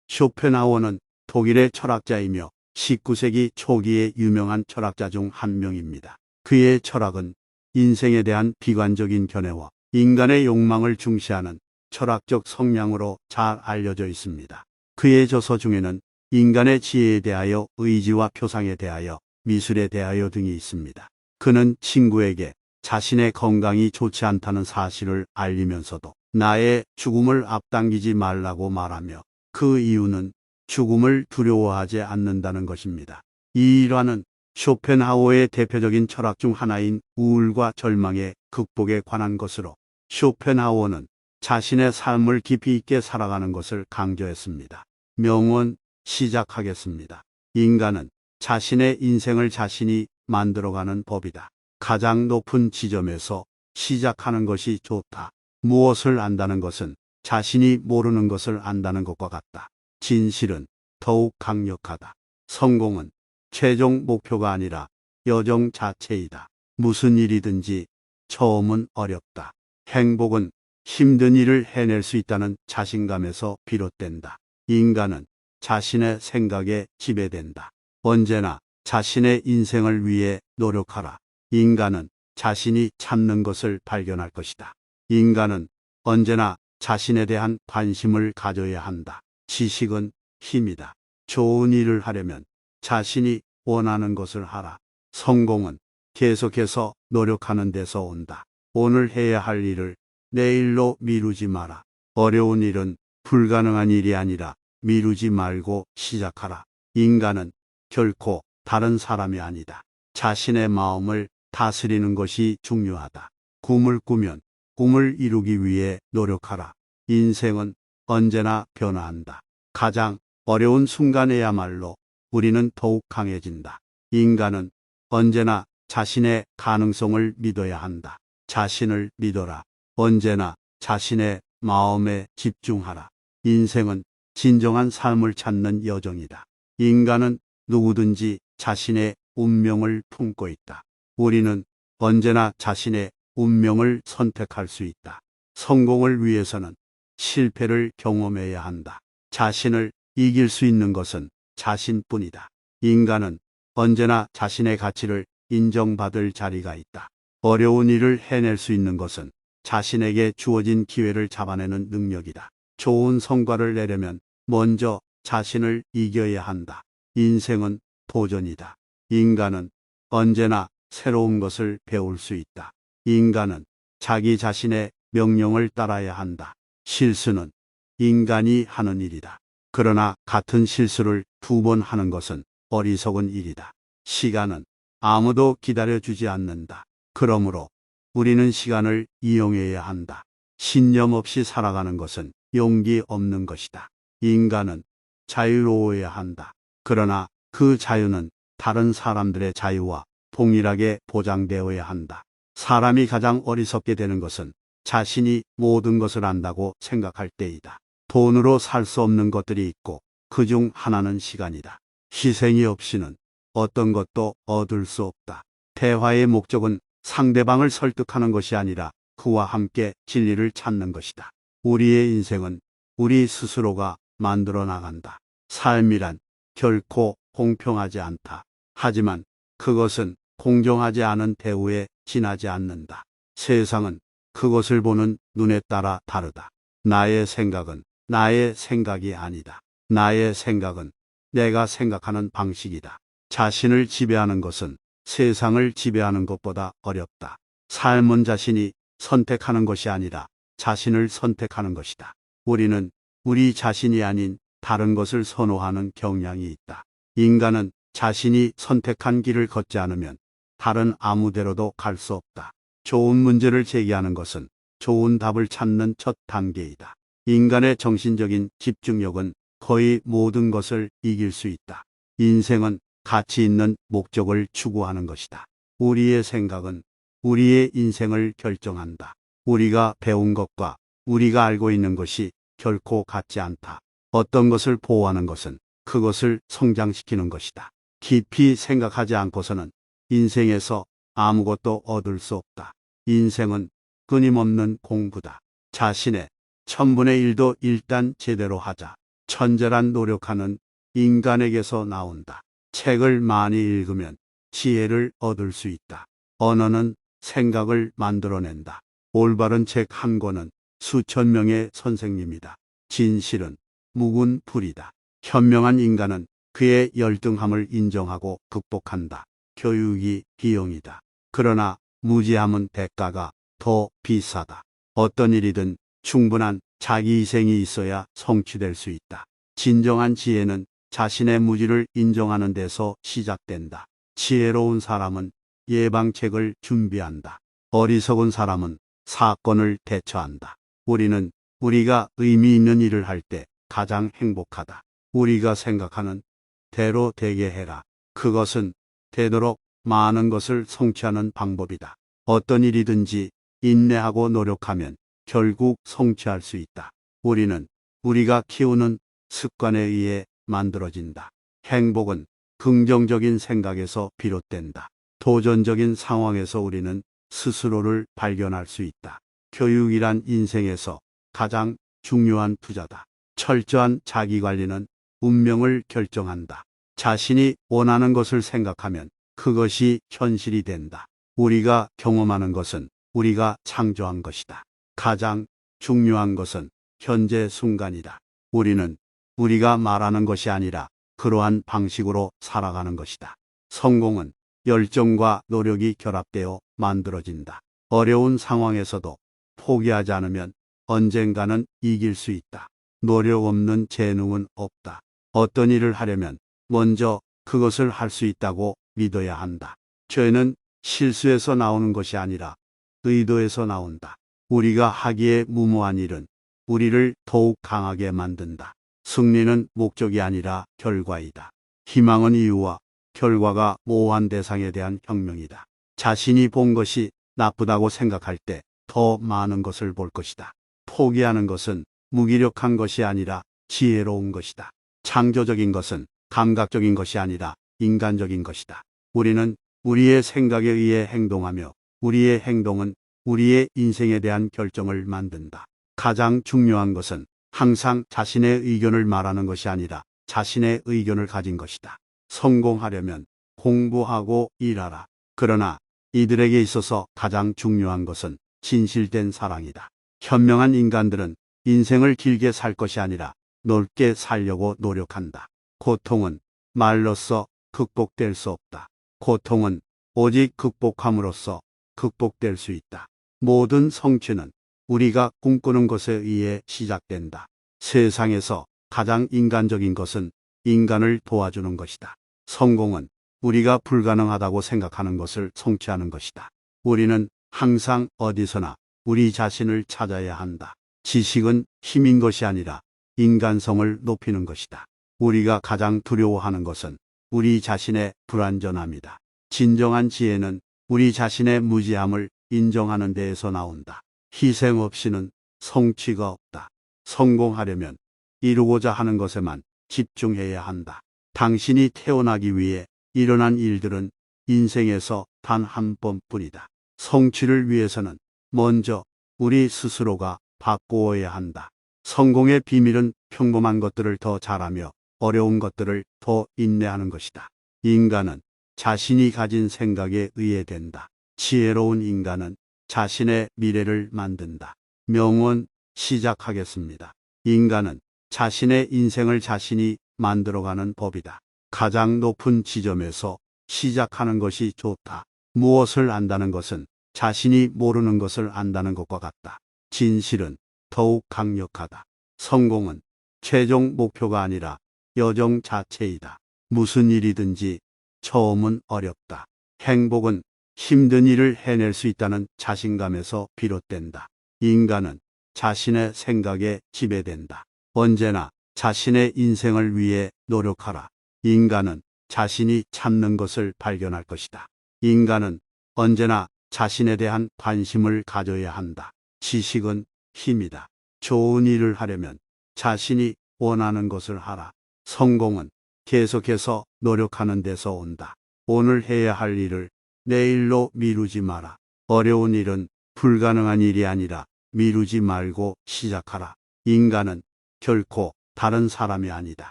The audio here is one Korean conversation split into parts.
쇼펜하우어는 독일의 철학자이며 19세기 초기의 유명한 철학자 중 한 명입니다. 그의 철학은 인생에 대한 비관적인 견해와 인간의 욕망을 중시하는 철학적 성향으로 잘 알려져 있습니다. 그의 저서 중에는 인간의 지혜에 대하여, 의지와 표상에 대하여, 미술에 대하여 등이 있습니다. 그는 친구에게 자신의 건강이 좋지 않다는 사실을 알리면서도 나의 죽음을 앞당기지 말라고 말하며 그 이유는 죽음을 두려워하지 않는다는 것입니다. 이 일화는 쇼펜하우어의 대표적인 철학 중 하나인 우울과 절망의 극복에 관한 것으로, 쇼펜하우어는 자신의 삶을 깊이 있게 살아가는 것을 강조했습니다. 명언 시작하겠습니다. 인간은 자신의 인생을 자신이 만들어가는 법이다. 가장 높은 지점에서 시작하는 것이 좋다. 무엇을 안다는 것은 자신이 모르는 것을 안다는 것과 같다. 진실은 더욱 강력하다. 성공은 최종 목표가 아니라 여정 자체이다. 무슨 일이든지 처음은 어렵다. 행복은 힘든 일을 해낼 수 있다는 자신감에서 비롯된다. 인간은 자신의 생각에 지배된다. 언제나 자신의 인생을 위해 노력하라. 인간은 자신이 찾는 것을 발견할 것이다. 인간은 언제나 자신에 대한 관심을 가져야 한다. 지식은 힘이다. 좋은 일을 하려면 자신이 원하는 것을 하라. 성공은 계속해서 노력하는 데서 온다. 오늘 해야 할 일을 내일로 미루지 마라. 어려운 일은 불가능한 일이 아니라 미루지 말고 시작하라. 인간은 결코 다른 사람이 아니다. 자신의 마음을 다스리는 것이 중요하다. 꿈을 꾸면 꿈을 이루기 위해 노력하라. 인생은 언제나 변화한다. 가장 어려운 순간에야말로 우리는 더욱 강해진다. 인간은 언제나 자신의 가능성을 믿어야 한다. 자신을 믿어라. 언제나 자신의 마음에 집중하라. 인생은 진정한 삶을 찾는 여정이다. 인간은 누구든지 자신의 운명을 품고 있다. 우리는 언제나 자신의 운명을 선택할 수 있다. 성공을 위해서는 실패를 경험해야 한다. 자신을 이길 수 있는 것은 자신뿐이다. 인간은 언제나 자신의 가치를 인정받을 자리가 있다. 어려운 일을 해낼 수 있는 것은 자신에게 주어진 기회를 잡아내는 능력이다. 좋은 성과를 내려면 먼저 자신을 이겨야 한다. 인생은 도전이다. 인간은 언제나 새로운 것을 배울 수 있다. 인간은 자기 자신의 명령을 따라야 한다. 실수는 인간이 하는 일이다. 그러나 같은 실수를 2번 하는 것은 어리석은 일이다. 시간은 아무도 기다려주지 않는다. 그러므로 우리는 시간을 이용해야 한다. 신념 없이 살아가는 것은 용기 없는 것이다. 인간은 자유로워야 한다. 그러나 그 자유는 다른 사람들의 자유와 동일하게 보장되어야 한다. 사람이 가장 어리석게 되는 것은 자신이 모든 것을 안다고 생각할 때이다. 돈으로 살 수 없는 것들이 있고 그 중 하나는 시간이다. 희생이 없이는 어떤 것도 얻을 수 없다. 대화의 목적은 상대방을 설득하는 것이 아니라 그와 함께 진리를 찾는 것이다. 우리의 인생은 우리 스스로가 만들어 나간다. 삶이란 결코 공평하지 않다. 하지만 그것은 공정하지 않은 대우에 지나지 않는다. 세상은 그것을 보는 눈에 따라 다르다. 나의 생각은 나의 생각이 아니다. 나의 생각은 내가 생각하는 방식이다. 자신을 지배하는 것은 세상을 지배하는 것보다 어렵다. 삶은 자신이 선택하는 것이 아니라 자신을 선택하는 것이다. 우리는 우리 자신이 아닌 다른 것을 선호하는 경향이 있다. 인간은 자신이 선택한 길을 걷지 않으면 다른 아무 데로도 갈 수 없다. 좋은 문제를 제기하는 것은 좋은 답을 찾는 첫 단계이다. 인간의 정신적인 집중력은 거의 모든 것을 이길 수 있다. 인생은 가치 있는 목적을 추구하는 것이다. 우리의 생각은 우리의 인생을 결정한다. 우리가 배운 것과 우리가 알고 있는 것이 결코 같지 않다. 어떤 것을 보호하는 것은 그것을 성장시키는 것이다. 깊이 생각하지 않고서는 인생에서 아무것도 얻을 수 없다. 인생은 끊임없는 공부다. 자신의 1000분의 1도 일단 제대로 하자. 천재란 노력하는 인간에게서 나온다. 책을 많이 읽으면 지혜를 얻을 수 있다. 언어는 생각을 만들어낸다. 올바른 책 한 권은 수천 명의 선생님이다. 진실은 묵은 불이다. 현명한 인간은 그의 열등함을 인정하고 극복한다. 교육이 비용이다. 그러나 무지함은 대가가 더 비싸다. 어떤 일이든 충분한 자기 희생이 있어야 성취될 수 있다. 진정한 지혜는 자신의 무지를 인정하는 데서 시작된다. 지혜로운 사람은 예방책을 준비한다. 어리석은 사람은 사건을 대처한다. 우리는 우리가 의미 있는 일을 할 때 가장 행복하다. 우리가 생각하는 대로 되게 해라. 그것은 되도록 많은 것을 성취하는 방법이다. 어떤 일이든지 인내하고 노력하면 결국 성취할 수 있다. 우리는 우리가 키우는 습관에 의해 만들어진다. 행복은 긍정적인 생각에서 비롯된다. 도전적인 상황에서 우리는 스스로를 발견할 수 있다. 교육이란 인생에서 가장 중요한 투자다. 철저한 자기관리는 운명을 결정한다. 자신이 원하는 것을 생각하면 그것이 현실이 된다. 우리가 경험하는 것은 우리가 창조한 것이다. 가장 중요한 것은 현재 순간이다. 우리는 우리가 말하는 것이 아니라 그러한 방식으로 살아가는 것이다. 성공은 열정과 노력이 결합되어 만들어진다. 어려운 상황에서도 포기하지 않으면 언젠가는 이길 수 있다. 노력 없는 재능은 없다. 어떤 일을 하려면 먼저 그것을 할 수 있다고 믿어야 한다. 죄는 실수에서 나오는 것이 아니라 의도에서 나온다. 우리가 하기에 무모한 일은 우리를 더욱 강하게 만든다. 승리는 목적이 아니라 결과이다. 희망은 이유와 결과가 모호한 대상에 대한 혁명이다. 자신이 본 것이 나쁘다고 생각할 때 더 많은 것을 볼 것이다. 포기하는 것은 무기력한 것이 아니라 지혜로운 것이다. 창조적인 것은 감각적인 것이 아니라 인간적인 것이다. 우리는 우리의 생각에 의해 행동하며 우리의 행동은 우리의 인생에 대한 결정을 만든다. 가장 중요한 것은 항상 자신의 의견을 말하는 것이 아니라 자신의 의견을 가진 것이다. 성공하려면 공부하고 일하라. 그러나 이들에게 있어서 가장 중요한 것은 진실된 사랑이다. 현명한 인간들은 인생을 길게 살 것이 아니라 넓게 살려고 노력한다. 고통은 말로써 극복될 수 없다. 고통은 오직 극복함으로써 극복될 수 있다. 모든 성취는 우리가 꿈꾸는 것에 의해 시작된다. 세상에서 가장 인간적인 것은 인간을 도와주는 것이다. 성공은 우리가 불가능하다고 생각하는 것을 성취하는 것이다. 우리는 항상 어디서나 우리 자신을 찾아야 한다. 지식은 힘인 것이 아니라 인간성을 높이는 것이다. 우리가 가장 두려워하는 것은 우리 자신의 불완전함이다. 진정한 지혜는 우리 자신의 무지함을 인정하는 데에서 나온다. 희생 없이는 성취가 없다. 성공하려면 이루고자 하는 것에만 집중해야 한다. 당신이 태어나기 위해 일어난 일들은 인생에서 단 한 번뿐이다. 성취를 위해서는 먼저 우리 스스로가 바꾸어야 한다. 성공의 비밀은 평범한 것들을 더 잘하며 어려운 것들을 더 인내하는 것이다. 인간은 자신이 가진 생각에 의해 된다. 지혜로운 인간은 자신의 미래를 만든다. 명언 시작하겠습니다. 인간은 자신의 인생을 자신이 만들어가는 법이다. 가장 높은 지점에서 시작하는 것이 좋다. 무엇을 안다는 것은 자신이 모르는 것을 안다는 것과 같다. 진실은 더욱 강력하다. 성공은 최종 목표가 아니라 여정 자체이다. 무슨 일이든지 처음은 어렵다. 행복은 힘든 일을 해낼 수 있다는 자신감에서 비롯된다. 인간은 자신의 생각에 지배된다. 언제나 자신의 인생을 위해 노력하라. 인간은 자신이 찾는 것을 발견할 것이다. 인간은 언제나 자신에 대한 관심을 가져야 한다. 지식은 힘이다. 좋은 일을 하려면 자신이 원하는 것을 하라. 성공은 계속해서 노력하는 데서 온다. 오늘 해야 할 일을 내일로 미루지 마라. 어려운 일은 불가능한 일이 아니라 미루지 말고 시작하라. 인간은 결코 다른 사람이 아니다.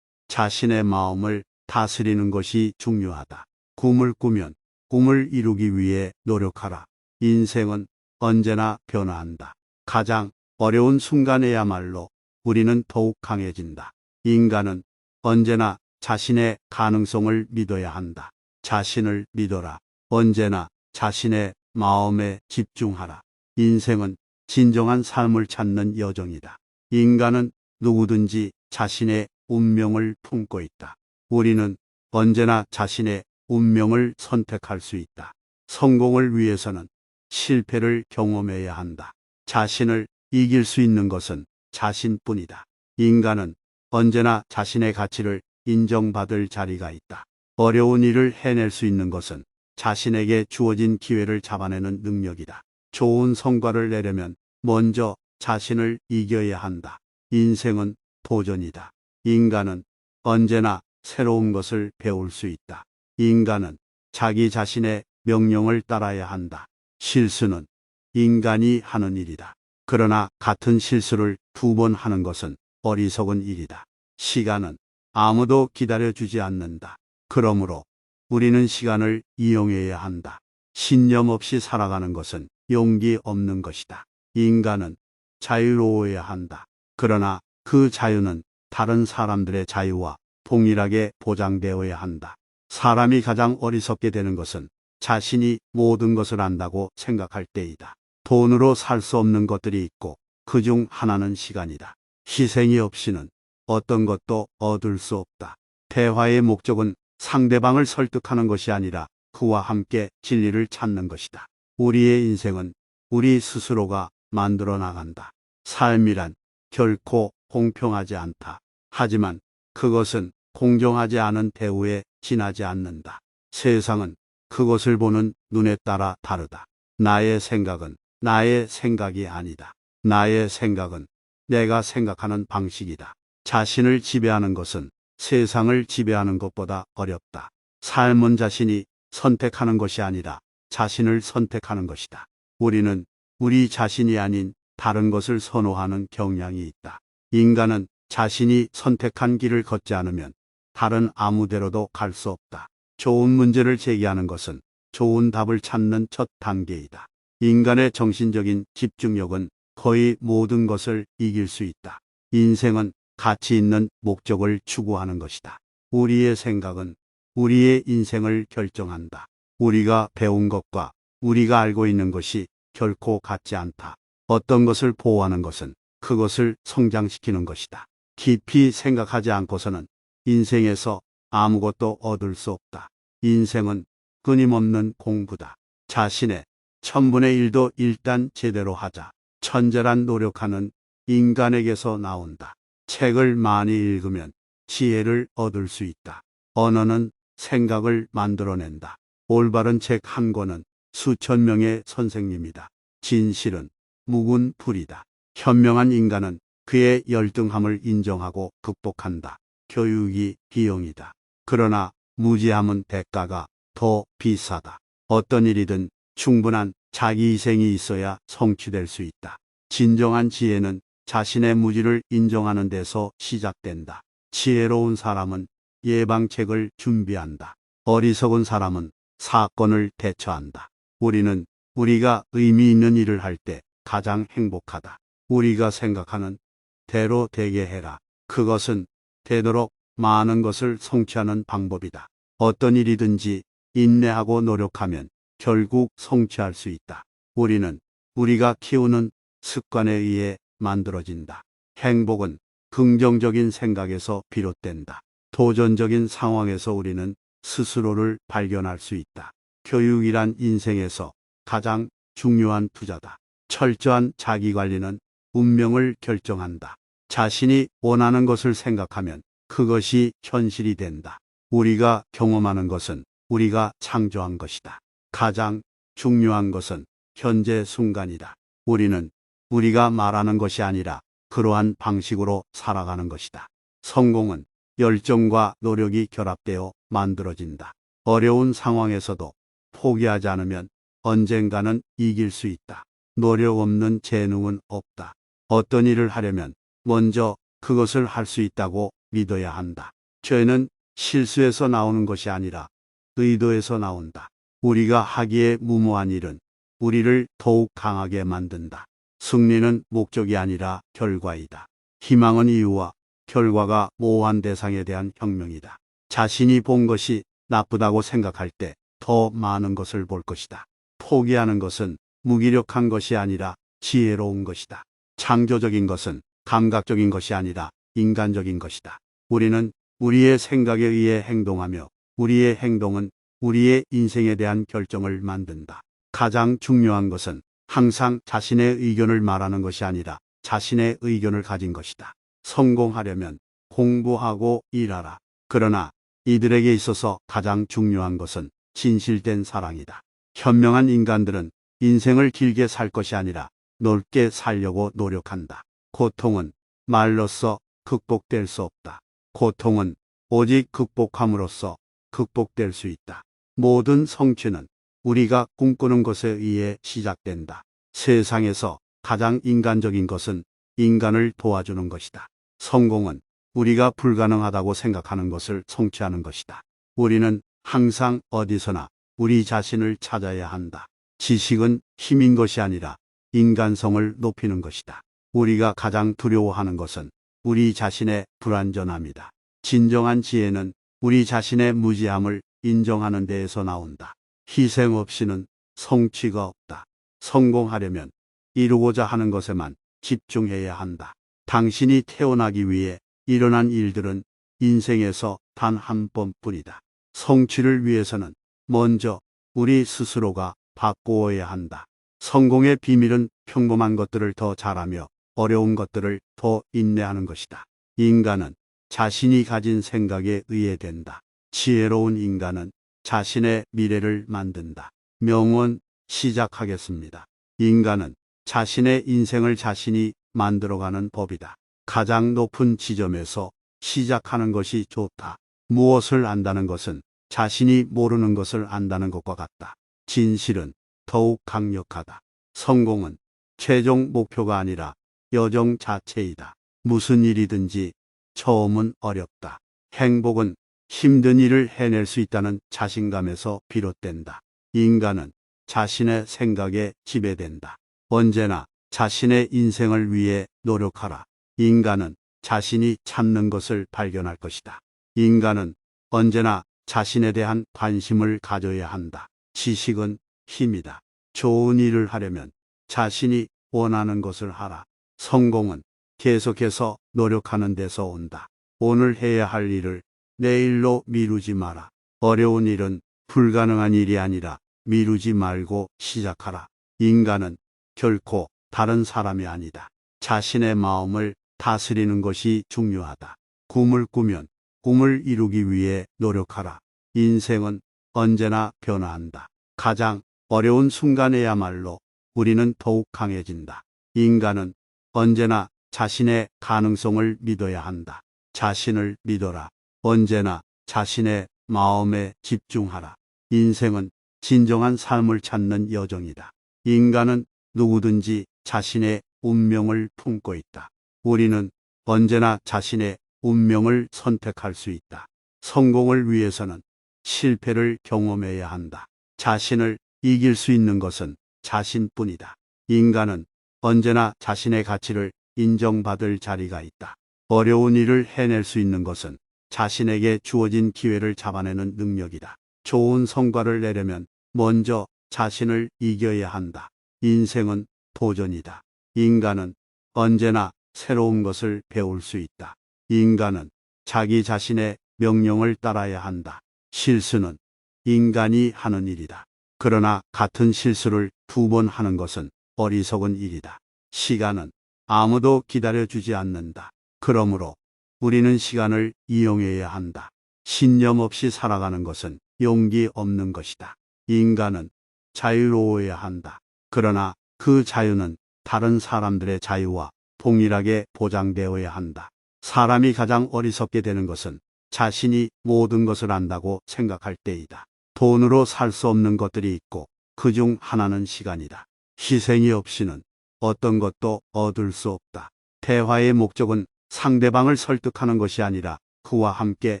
자신의 마음을 다스리는 것이 중요하다. 꿈을 꾸면 꿈을 이루기 위해 노력하라. 인생은 언제나 변화한다. 가장 어려운 순간에야말로 우리는 더욱 강해진다. 인간은 언제나 자신의 가능성을 믿어야 한다. 자신을 믿어라. 언제나 자신의 마음에 집중하라. 인생은 진정한 삶을 찾는 여정이다. 인간은 누구든지 자신의 운명을 품고 있다. 우리는 언제나 자신의 운명을 선택할 수 있다. 성공을 위해서는 실패를 경험해야 한다. 자신을 이길 수 있는 것은 자신뿐이다. 인간은 언제나 자신의 가치를 인정받을 자리가 있다. 어려운 일을 해낼 수 있는 것은 자신에게 주어진 기회를 잡아내는 능력이다. 좋은 성과를 내려면 먼저 자신을 이겨야 한다. 인생은 도전이다. 인간은 언제나 새로운 것을 배울 수 있다. 인간은 자기 자신의 명령을 따라야 한다. 실수는 인간이 하는 일이다. 그러나 같은 실수를 2번 하는 것은 어리석은 일이다. 시간은 아무도 기다려주지 않는다. 그러므로 우리는 시간을 이용해야 한다. 신념 없이 살아가는 것은 용기 없는 것이다. 인간은 자유로워야 한다. 그러나 그 자유는 다른 사람들의 자유와 동일하게 보장되어야 한다. 사람이 가장 어리석게 되는 것은 자신이 모든 것을 안다고 생각할 때이다. 돈으로 살 수 없는 것들이 있고 그중 하나는 시간이다. 희생이 없이는 어떤 것도 얻을 수 없다. 대화의 목적은 상대방을 설득하는 것이 아니라 그와 함께 진리를 찾는 것이다. 우리의 인생은 우리 스스로가 만들어 나간다. 삶이란 결코 공평하지 않다. 하지만 그것은 공정하지 않은 대우에 지나지 않는다. 세상은 그것을 보는 눈에 따라 다르다. 나의 생각은 나의 생각이 아니다. 나의 생각은 내가 생각하는 방식이다. 자신을 지배하는 것은 세상을 지배하는 것보다 어렵다. 삶은 자신이 선택하는 것이 아니라 자신을 선택하는 것이다. 우리는 우리 자신이 아닌 다른 것을 선호하는 경향이 있다. 인간은 자신이 선택한 길을 걷지 않으면 다른 아무데로도 갈 수 없다. 좋은 문제를 제기하는 것은 좋은 답을 찾는 첫 단계이다. 인간의 정신적인 집중력은 거의 모든 것을 이길 수 있다. 인생은 가치 있는 목적을 추구하는 것이다. 우리의 생각은 우리의 인생을 결정한다. 우리가 배운 것과 우리가 알고 있는 것이 결코 같지 않다. 어떤 것을 보호하는 것은 그것을 성장시키는 것이다. 깊이 생각하지 않고서는 인생에서 아무것도 얻을 수 없다. 인생은 끊임없는 공부다. 자신의 1,000분의 1도 일단 제대로 하자. 천재란 노력하는 인간에게서 나온다. 책을 많이 읽으면 지혜를 얻을 수 있다. 언어는 생각을 만들어낸다. 올바른 책 한 권은 수천 명의 선생님이다. 진실은 묵은 불이다. 현명한 인간은 그의 열등함을 인정하고 극복한다. 교육이 비용이다. 그러나 무지함은 대가가 더 비싸다. 어떤 일이든 충분한 자기 희생이 있어야 성취될 수 있다. 진정한 지혜는 자신의 무지를 인정하는 데서 시작된다. 지혜로운 사람은 예방책을 준비한다. 어리석은 사람은 사건을 대처한다. 우리는 우리가 의미 있는 일을 할 때 가장 행복하다. 우리가 생각하는 대로 되게 해라. 그것은 되도록 많은 것을 성취하는 방법이다. 어떤 일이든지 인내하고 노력하면 결국 성취할 수 있다. 우리는 우리가 키우는 습관에 의해 만들어진다. 행복은 긍정적인 생각에서 비롯된다. 도전적인 상황에서 우리는 스스로를 발견할 수 있다. 교육이란 인생에서 가장 중요한 투자다. 철저한 자기관리는 운명을 결정한다. 자신이 원하는 것을 생각하면 그것이 현실이 된다. 우리가 경험하는 것은 우리가 창조한 것이다. 가장 중요한 것은 현재 순간이다. 우리는 우리가 말하는 것이 아니라 그러한 방식으로 살아가는 것이다. 성공은 열정과 노력이 결합되어 만들어진다. 어려운 상황에서도 포기하지 않으면 언젠가는 이길 수 있다. 노력 없는 재능은 없다. 어떤 일을 하려면 먼저 그것을 할 수 있다고 믿어야 한다. 죄는 실수에서 나오는 것이 아니라 의도에서 나온다. 우리가 하기에 무모한 일은 우리를 더욱 강하게 만든다. 승리는 목적이 아니라 결과이다. 희망은 이유와 결과가 모호한 대상에 대한 혁명이다. 자신이 본 것이 나쁘다고 생각할 때 더 많은 것을 볼 것이다. 포기하는 것은 무기력한 것이 아니라 지혜로운 것이다. 창조적인 것은 감각적인 것이 아니라 인간적인 것이다. 우리는 우리의 생각에 의해 행동하며 우리의 행동은 우리의 인생에 대한 결정을 만든다. 가장 중요한 것은 항상 자신의 의견을 말하는 것이 아니라 자신의 의견을 가진 것이다. 성공하려면 공부하고 일하라. 그러나 이들에게 있어서 가장 중요한 것은 진실된 사랑이다. 현명한 인간들은 인생을 길게 살 것이 아니라 넓게 살려고 노력한다. 고통은 말로써 극복될 수 없다. 고통은 오직 극복함으로써 극복될 수 있다. 모든 성취는 우리가 꿈꾸는 것에 의해 시작된다. 세상에서 가장 인간적인 것은 인간을 도와주는 것이다. 성공은 우리가 불가능하다고 생각하는 것을 성취하는 것이다. 우리는 항상 어디서나 우리 자신을 찾아야 한다. 지식은 힘인 것이 아니라 인간성을 높이는 것이다. 우리가 가장 두려워하는 것은 우리 자신의 불완전함이다. 진정한 지혜는 우리 자신의 무지함을 인정하는 데에서 나온다. 희생 없이는 성취가 없다. 성공하려면 이루고자 하는 것에만 집중해야 한다. 당신이 태어나기 위해 일어난 일들은 인생에서 단 한 번뿐이다. 성취를 위해서는 먼저 우리 스스로가 바꾸어야 한다. 성공의 비밀은 평범한 것들을 더 잘하며 어려운 것들을 더 인내하는 것이다. 인간은 자신이 가진 생각에 의해 된다. 지혜로운 인간은 자신의 미래를 만든다. 명언 시작하겠습니다. 인간은 자신의 인생을 자신이 만들어가는 법이다. 가장 높은 지점에서 시작하는 것이 좋다. 무엇을 안다는 것은 자신이 모르는 것을 안다는 것과 같다. 진실은 더욱 강력하다. 성공은 최종 목표가 아니라 여정 자체이다. 무슨 일이든지 처음은 어렵다. 행복은 힘든 일을 해낼 수 있다는 자신감에서 비롯된다. 인간은 자신의 생각에 지배된다. 언제나 자신의 인생을 위해 노력하라. 인간은 자신이 찾는 것을 발견할 것이다. 인간은 언제나 자신에 대한 관심을 가져야 한다. 지식은 힘이다. 좋은 일을 하려면 자신이 원하는 것을 하라. 성공은 계속해서 노력하는 데서 온다. 오늘 해야 할 일을 내일로 미루지 마라. 어려운 일은 불가능한 일이 아니라 미루지 말고 시작하라. 인간은 결코 다른 사람이 아니다. 자신의 마음을 다스리는 것이 중요하다. 꿈을 꾸면 꿈을 이루기 위해 노력하라. 인생은 언제나 변화한다. 가장 어려운 순간에야말로 우리는 더욱 강해진다. 인간은 언제나 자신의 가능성을 믿어야 한다. 자신을 믿어라. 언제나 자신의 마음에 집중하라. 인생은 진정한 삶을 찾는 여정이다. 인간은 누구든지 자신의 운명을 품고 있다. 우리는 언제나 자신의 운명을 선택할 수 있다. 성공을 위해서는 실패를 경험해야 한다. 자신을 이길 수 있는 것은 자신뿐이다. 인간은 언제나 자신의 가치를 인정받을 자리가 있다. 어려운 일을 해낼 수 있는 것은 자신에게 주어진 기회를 잡아내는 능력이다. 좋은 성과를 내려면 먼저 자신을 이겨야 한다. 인생은 도전이다. 인간은 언제나 새로운 것을 배울 수 있다. 인간은 자기 자신의 명령을 따라야 한다. 실수는 인간이 하는 일이다. 그러나 같은 실수를 2번 하는 것은 어리석은 일이다. 시간은 아무도 기다려주지 않는다. 그러므로 우리는 시간을 이용해야 한다. 신념 없이 살아가는 것은 용기 없는 것이다. 인간은 자유로워야 한다. 그러나 그 자유는 다른 사람들의 자유와 동일하게 보장되어야 한다. 사람이 가장 어리석게 되는 것은 자신이 모든 것을 안다고 생각할 때이다. 돈으로 살 수 없는 것들이 있고 그중 하나는 시간이다. 희생이 없이는 어떤 것도 얻을 수 없다. 대화의 목적은 상대방을 설득하는 것이 아니라 그와 함께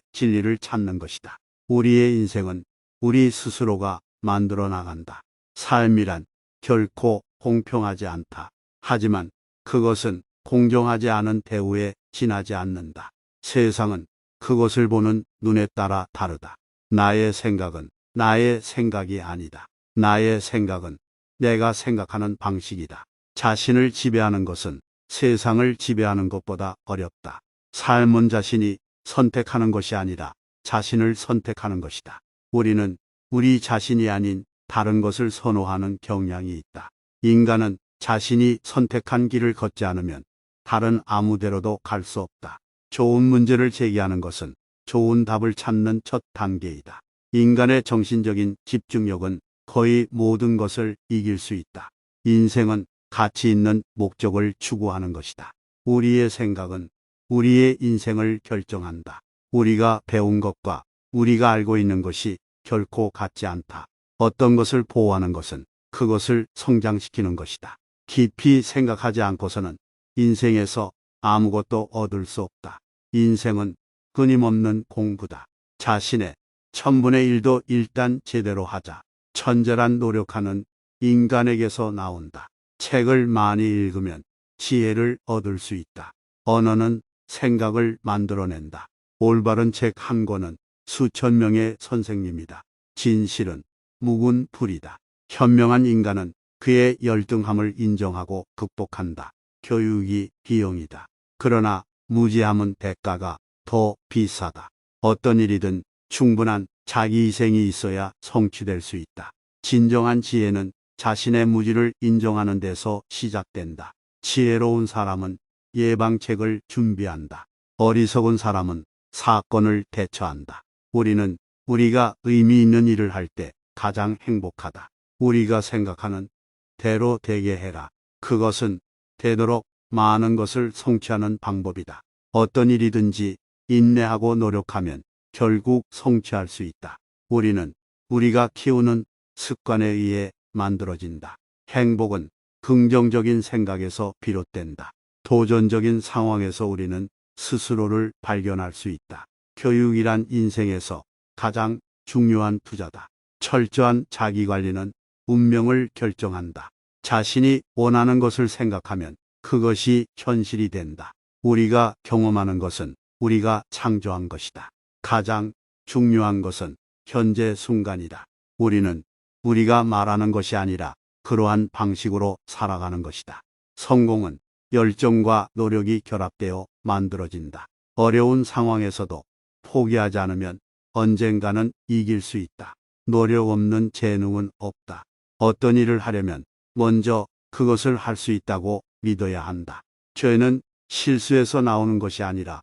진리를 찾는 것이다. 우리의 인생은 우리 스스로가 만들어 나간다. 삶이란 결코 공평하지 않다. 하지만 그것은 공정하지 않은 대우에 지나지 않는다. 세상은 그것을 보는 눈에 따라 다르다. 나의 생각은 나의 생각이 아니다. 나의 생각은 내가 생각하는 방식이다. 자신을 지배하는 것은 세상을 지배하는 것보다 어렵다. 삶은 자신이 선택하는 것이 아니라 자신을 선택하는 것이다. 우리는 우리 자신이 아닌 다른 것을 선호하는 경향이 있다. 인간은 자신이 선택한 길을 걷지 않으면 다른 아무데로도 갈 수 없다. 좋은 문제를 제기하는 것은 좋은 답을 찾는 첫 단계이다. 인간의 정신적인 집중력은 거의 모든 것을 이길 수 있다. 인생은 가치 있는 목적을 추구하는 것이다. 우리의 생각은 우리의 인생을 결정한다. 우리가 배운 것과 우리가 알고 있는 것이 결코 같지 않다. 어떤 것을 보호하는 것은 그것을 성장시키는 것이다. 깊이 생각하지 않고서는 인생에서 아무것도 얻을 수 없다. 인생은 끊임없는 공부다. 자신의 1,000분의 1도 일단 제대로 하자. 천재란 노력하는 인간에게서 나온다. 책을 많이 읽으면 지혜를 얻을 수 있다. 언어는 생각을 만들어낸다. 올바른 책 한 권은 수천 명의 선생님이다. 진실은 묵은 불이다. 현명한 인간은 그의 열등함을 인정하고 극복한다. 교육이 비용이다. 그러나 무지함은 대가가 더 비싸다. 어떤 일이든 충분한 자기 희생이 있어야 성취될 수 있다. 진정한 지혜는 자신의 무지를 인정하는 데서 시작된다. 지혜로운 사람은 예방책을 준비한다. 어리석은 사람은 사건을 대처한다. 우리는 우리가 의미 있는 일을 할 때 가장 행복하다. 우리가 생각하는 대로 되게 해라. 그것은 되도록 많은 것을 성취하는 방법이다. 어떤 일이든지 인내하고 노력하면 결국 성취할 수 있다. 우리는 우리가 키우는 습관에 의해 만들어진다. 행복은 긍정적인 생각에서 비롯된다. 도전적인 상황에서 우리는 스스로를 발견할 수 있다. 교육이란 인생에서 가장 중요한 투자다. 철저한 자기관리는 운명을 결정한다. 자신이 원하는 것을 생각하면 그것이 현실이 된다. 우리가 경험하는 것은 우리가 창조한 것이다. 가장 중요한 것은 현재 순간이다. 우리는 우리가 말하는 것이 아니라 그러한 방식으로 살아가는 것이다. 성공은 열정과 노력이 결합되어 만들어진다. 어려운 상황에서도 포기하지 않으면 언젠가는 이길 수 있다. 노력 없는 재능은 없다. 어떤 일을 하려면 먼저 그것을 할 수 있다고 믿어야 한다. 죄는 실수에서 나오는 것이 아니라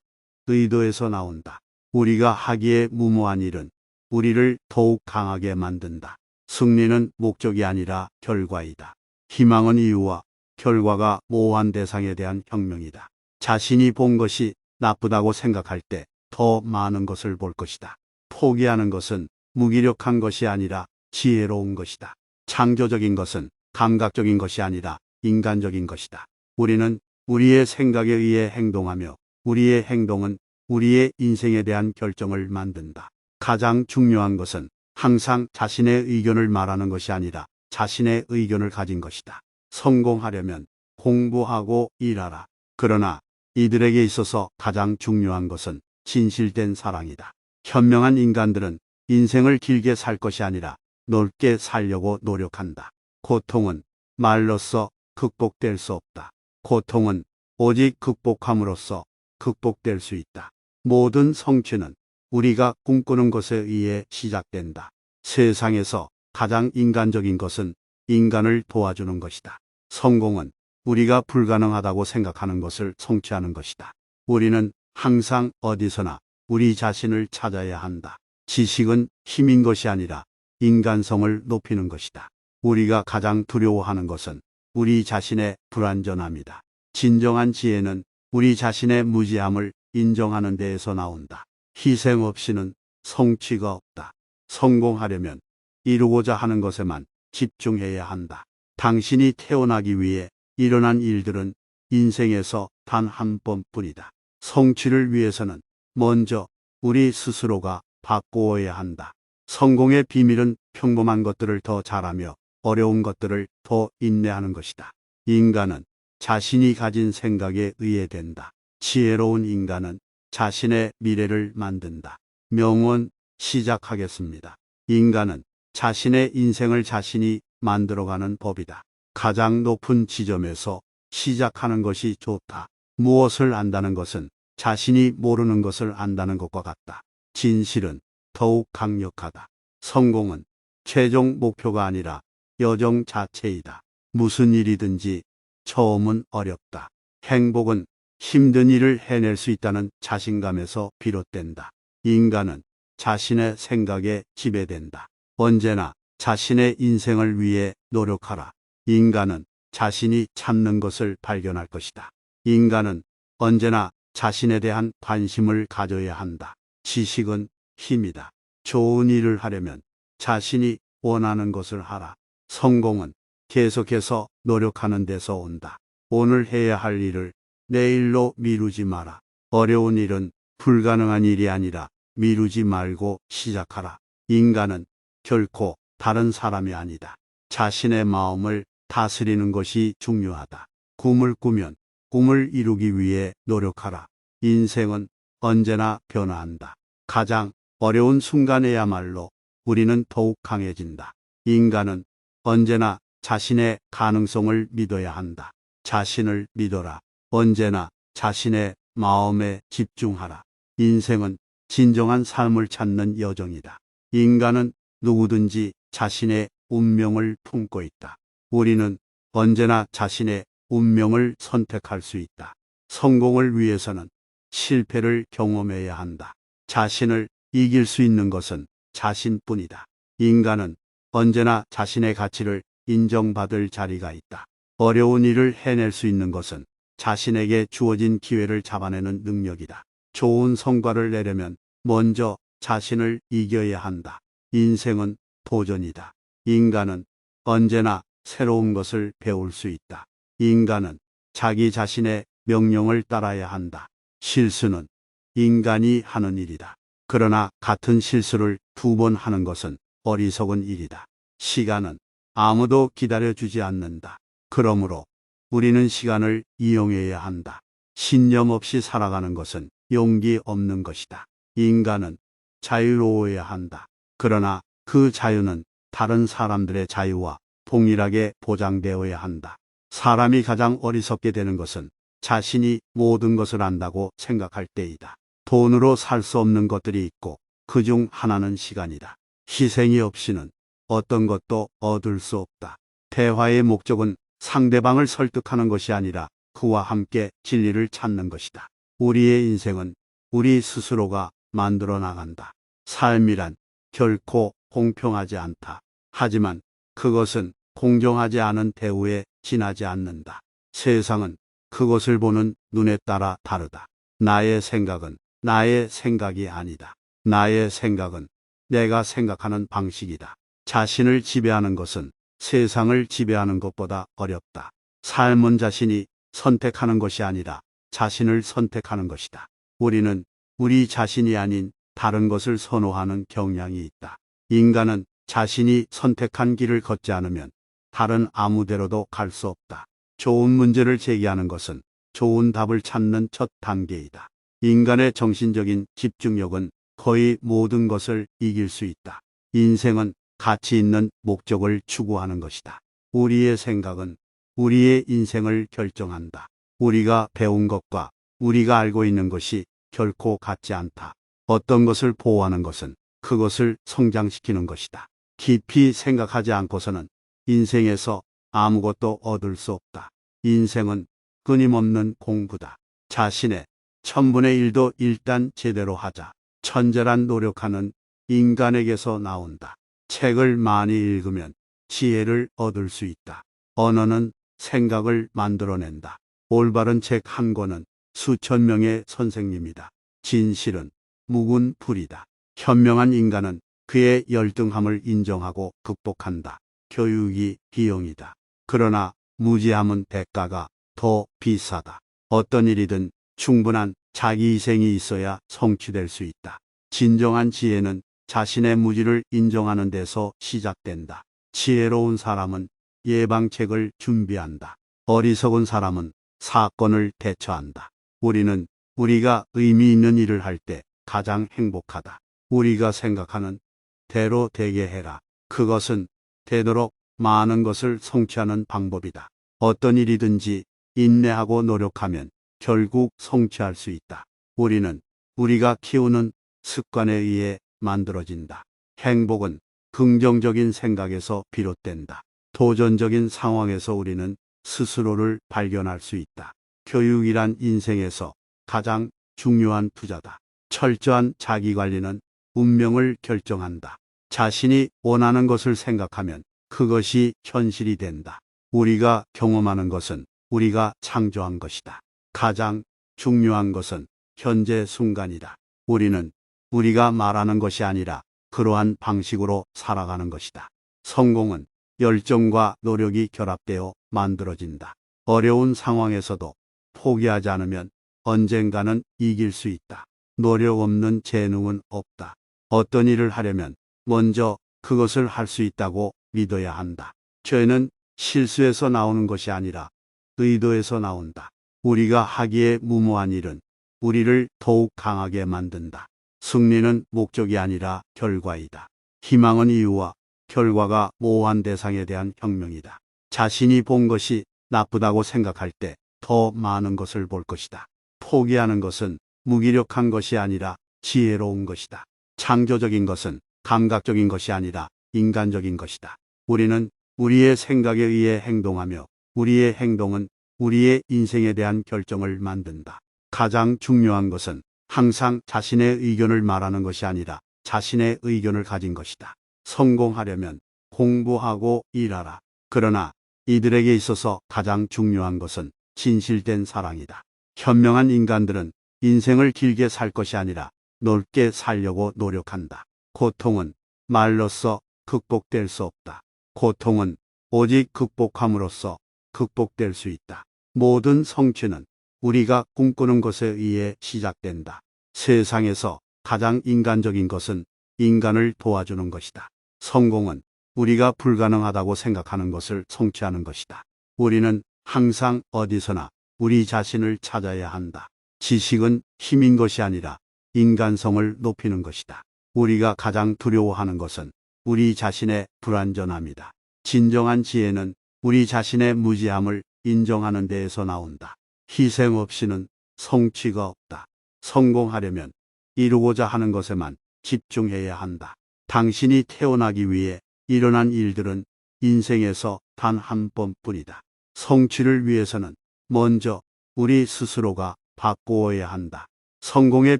의도에서 나온다. 우리가 하기에 무모한 일은 우리를 더욱 강하게 만든다. 승리는 목적이 아니라 결과이다. 희망은 이유와 결과가 모호한 대상에 대한 혁명이다. 자신이 본 것이 나쁘다고 생각할 때 더 많은 것을 볼 것이다. 포기하는 것은 무기력한 것이 아니라 지혜로운 것이다. 창조적인 것은 감각적인 것이 아니라 인간적인 것이다. 우리는 우리의 생각에 의해 행동하며 우리의 행동은 우리의 인생에 대한 결정을 만든다. 가장 중요한 것은 항상 자신의 의견을 말하는 것이 아니라 자신의 의견을 가진 것이다. 성공하려면 공부하고 일하라. 그러나 이들에게 있어서 가장 중요한 것은 진실된 사랑이다. 현명한 인간들은 인생을 길게 살 것이 아니라 넓게 살려고 노력한다. 고통은 말로써 극복될 수 없다. 고통은 오직 극복함으로써 극복될 수 있다. 모든 성취는 우리가 꿈꾸는 것에 의해 시작된다. 세상에서 가장 인간적인 것은 인간을 도와주는 것이다. 성공은 우리가 불가능하다고 생각하는 것을 성취하는 것이다. 우리는 항상 어디서나 우리 자신을 찾아야 한다. 지식은 힘인 것이 아니라 인간성을 높이는 것이다. 우리가 가장 두려워하는 것은 우리 자신의 불완전함이다. 진정한 지혜는 우리 자신의 무지함을 인정하는 데에서 나온다. 희생 없이는 성취가 없다. 성공하려면 이루고자 하는 것에만 집중해야 한다. 당신이 태어나기 위해 일어난 일들은 인생에서 단 한 번뿐이다. 성취를 위해서는 먼저 우리 스스로가 바꾸어야 한다. 성공의 비밀은 평범한 것들을 더 잘하며 어려운 것들을 더 인내하는 것이다. 인간은 자신이 가진 생각에 의해 된다. 지혜로운 인간은 자신의 미래를 만든다. 명언 시작하겠습니다. 인간은 자신의 인생을 자신이 만들어가는 법이다. 가장 높은 지점에서 시작하는 것이 좋다. 무엇을 안다는 것은 자신이 모르는 것을 안다는 것과 같다. 진실은 더욱 강력하다. 성공은 최종 목표가 아니라 여정 자체이다. 무슨 일이든지 처음은 어렵다. 행복은 힘든 일을 해낼 수 있다는 자신감에서 비롯된다. 인간은 자신의 생각에 지배된다. 언제나 자신의 인생을 위해 노력하라. 인간은 자신이 찾는 것을 발견할 것이다. 인간은 언제나 자신에 대한 관심을 가져야 한다. 지식은 힘이다. 좋은 일을 하려면 자신이 원하는 것을 하라. 성공은 계속해서 노력하는 데서 온다. 오늘 해야 할 일을 내일로 미루지 마라. 어려운 일은 불가능한 일이 아니라 미루지 말고 시작하라. 인간은 결코 다른 사람이 아니다. 자신의 마음을 다스리는 것이 중요하다. 꿈을 꾸면 꿈을 이루기 위해 노력하라. 인생은 언제나 변화한다. 가장 어려운 순간에야말로 우리는 더욱 강해진다. 인간은 언제나 자신의 가능성을 믿어야 한다. 자신을 믿어라. 언제나 자신의 마음에 집중하라. 인생은 진정한 삶을 찾는 여정이다. 인간은 누구든지 자신의 운명을 품고 있다. 우리는 언제나 자신의 운명을 선택할 수 있다. 성공을 위해서는 실패를 경험해야 한다. 자신을 이길 수 있는 것은 자신뿐이다. 인간은 언제나 자신의 가치를 인정받을 자리가 있다. 어려운 일을 해낼 수 있는 것은 자신에게 주어진 기회를 잡아내는 능력이다. 좋은 성과를 내려면 먼저 자신을 이겨야 한다. 인생은 도전이다. 인간은 언제나 새로운 것을 배울 수 있다. 인간은 자기 자신의 명령을 따라야 한다. 실수는 인간이 하는 일이다. 그러나 같은 실수를 2번 하는 것은 어리석은 일이다. 시간은 아무도 기다려주지 않는다. 그러므로 우리는 시간을 이용해야 한다. 신념 없이 살아가는 것은 용기 없는 것이다. 인간은 자유로워야 한다. 그러나 그 자유는 다른 사람들의 자유와 동일하게 보장되어야 한다. 사람이 가장 어리석게 되는 것은 자신이 모든 것을 안다고 생각할 때이다. 돈으로 살 수 없는 것들이 있고 그 중 하나는 시간이다. 희생이 없이는 어떤 것도 얻을 수 없다. 대화의 목적은 상대방을 설득하는 것이 아니라 그와 함께 진리를 찾는 것이다. 우리의 인생은 우리 스스로가 만들어 나간다. 삶이란 결코 공평하지 않다. 하지만 그것은 공정하지 않은 대우에 지나지 않는다. 세상은 그것을 보는 눈에 따라 다르다. 나의 생각은 나의 생각이 아니다. 나의 생각은 내가 생각하는 방식이다. 자신을 지배하는 것은 세상을 지배하는 것보다 어렵다. 삶은 자신이 선택하는 것이 아니라 자신을 선택하는 것이다. 우리는 우리 자신이 아닌 다른 것을 선호하는 경향이 있다. 인간은 자신이 선택한 길을 걷지 않으면 다른 아무데로도 갈 수 없다. 좋은 문제를 제기하는 것은 좋은 답을 찾는 첫 단계이다. 인간의 정신적인 집중력은 거의 모든 것을 이길 수 있다. 인생은 가치 있는 목적을 추구하는 것이다. 우리의 생각은 우리의 인생을 결정한다. 우리가 배운 것과 우리가 알고 있는 것이 결코 같지 않다. 어떤 것을 보호하는 것은 그것을 성장시키는 것이다. 깊이 생각하지 않고서는 인생에서 아무것도 얻을 수 없다. 인생은 끊임없는 공부다. 자신의 1,000분의 1도 일단 제대로 하자. 천재란 노력하는 인간에게서 나온다. 책을 많이 읽으면 지혜를 얻을 수 있다. 언어는 생각을 만들어낸다. 올바른 책 한 권은 수천 명의 선생님이다. 진실은 묵은 불이다. 현명한 인간은 그의 열등함을 인정하고 극복한다. 교육이 비용이다. 그러나 무지함은 대가가 더 비싸다. 어떤 일이든 충분한 자기 희생이 있어야 성취될 수 있다. 진정한 지혜는 자신의 무지를 인정하는 데서 시작된다. 지혜로운 사람은 예방책을 준비한다. 어리석은 사람은 사건을 대처한다. 우리는 우리가 의미 있는 일을 할 때 가장 행복하다. 우리가 생각하는 대로 되게 해라. 그것은 되도록 많은 것을 성취하는 방법이다. 어떤 일이든지 인내하고 노력하면 결국 성취할 수 있다. 우리는 우리가 키우는 습관에 의해 만들어진다. 행복은 긍정적인 생각에서 비롯된다. 도전적인 상황에서 우리는 스스로를 발견할 수 있다. 교육이란 인생에서 가장 중요한 투자다. 철저한 자기관리는 운명을 결정한다. 자신이 원하는 것을 생각하면 그것이 현실이 된다. 우리가 경험하는 것은 우리가 창조한 것이다. 가장 중요한 것은 현재 순간이다. 우리는 우리가 말하는 것이 아니라 그러한 방식으로 살아가는 것이다. 성공은 열정과 노력이 결합되어 만들어진다. 어려운 상황에서도 포기하지 않으면 언젠가는 이길 수 있다. 노력 없는 재능은 없다. 어떤 일을 하려면 먼저 그것을 할 수 있다고 믿어야 한다. 죄는 실수에서 나오는 것이 아니라 의도에서 나온다. 우리가 하기에 무모한 일은 우리를 더욱 강하게 만든다. 승리는 목적이 아니라 결과이다. 희망은 이유와 결과가 모호한 대상에 대한 혁명이다. 자신이 본 것이 나쁘다고 생각할 때 더 많은 것을 볼 것이다. 포기하는 것은 무기력한 것이 아니라 지혜로운 것이다. 창조적인 것은 감각적인 것이 아니라 인간적인 것이다. 우리는 우리의 생각에 의해 행동하며 우리의 행동은 우리의 인생에 대한 결정을 만든다. 가장 중요한 것은 항상 자신의 의견을 말하는 것이 아니라 자신의 의견을 가진 것이다. 성공하려면 공부하고 일하라. 그러나 이들에게 있어서 가장 중요한 것은 진실된 사랑이다. 현명한 인간들은 인생을 길게 살 것이 아니라 넓게 살려고 노력한다. 고통은 말로써 극복될 수 없다. 고통은 오직 극복함으로써 극복될 수 있다. 모든 성취는 우리가 꿈꾸는 것에 의해 시작된다. 세상에서 가장 인간적인 것은 인간을 도와주는 것이다. 성공은 우리가 불가능하다고 생각하는 것을 성취하는 것이다. 우리는 항상 어디서나 우리 자신을 찾아야 한다. 지식은 힘인 것이 아니라 인간성을 높이는 것이다. 우리가 가장 두려워하는 것은 우리 자신의 불완전함이다. 진정한 지혜는 우리 자신의 무지함을 인정하는 데에서 나온다. 희생 없이는 성취가 없다. 성공하려면 이루고자 하는 것에만 집중해야 한다. 당신이 태어나기 위해 일어난 일들은 인생에서 단 한 번뿐이다. 성취를 위해서는 먼저 우리 스스로가 바꾸어야 한다. 성공의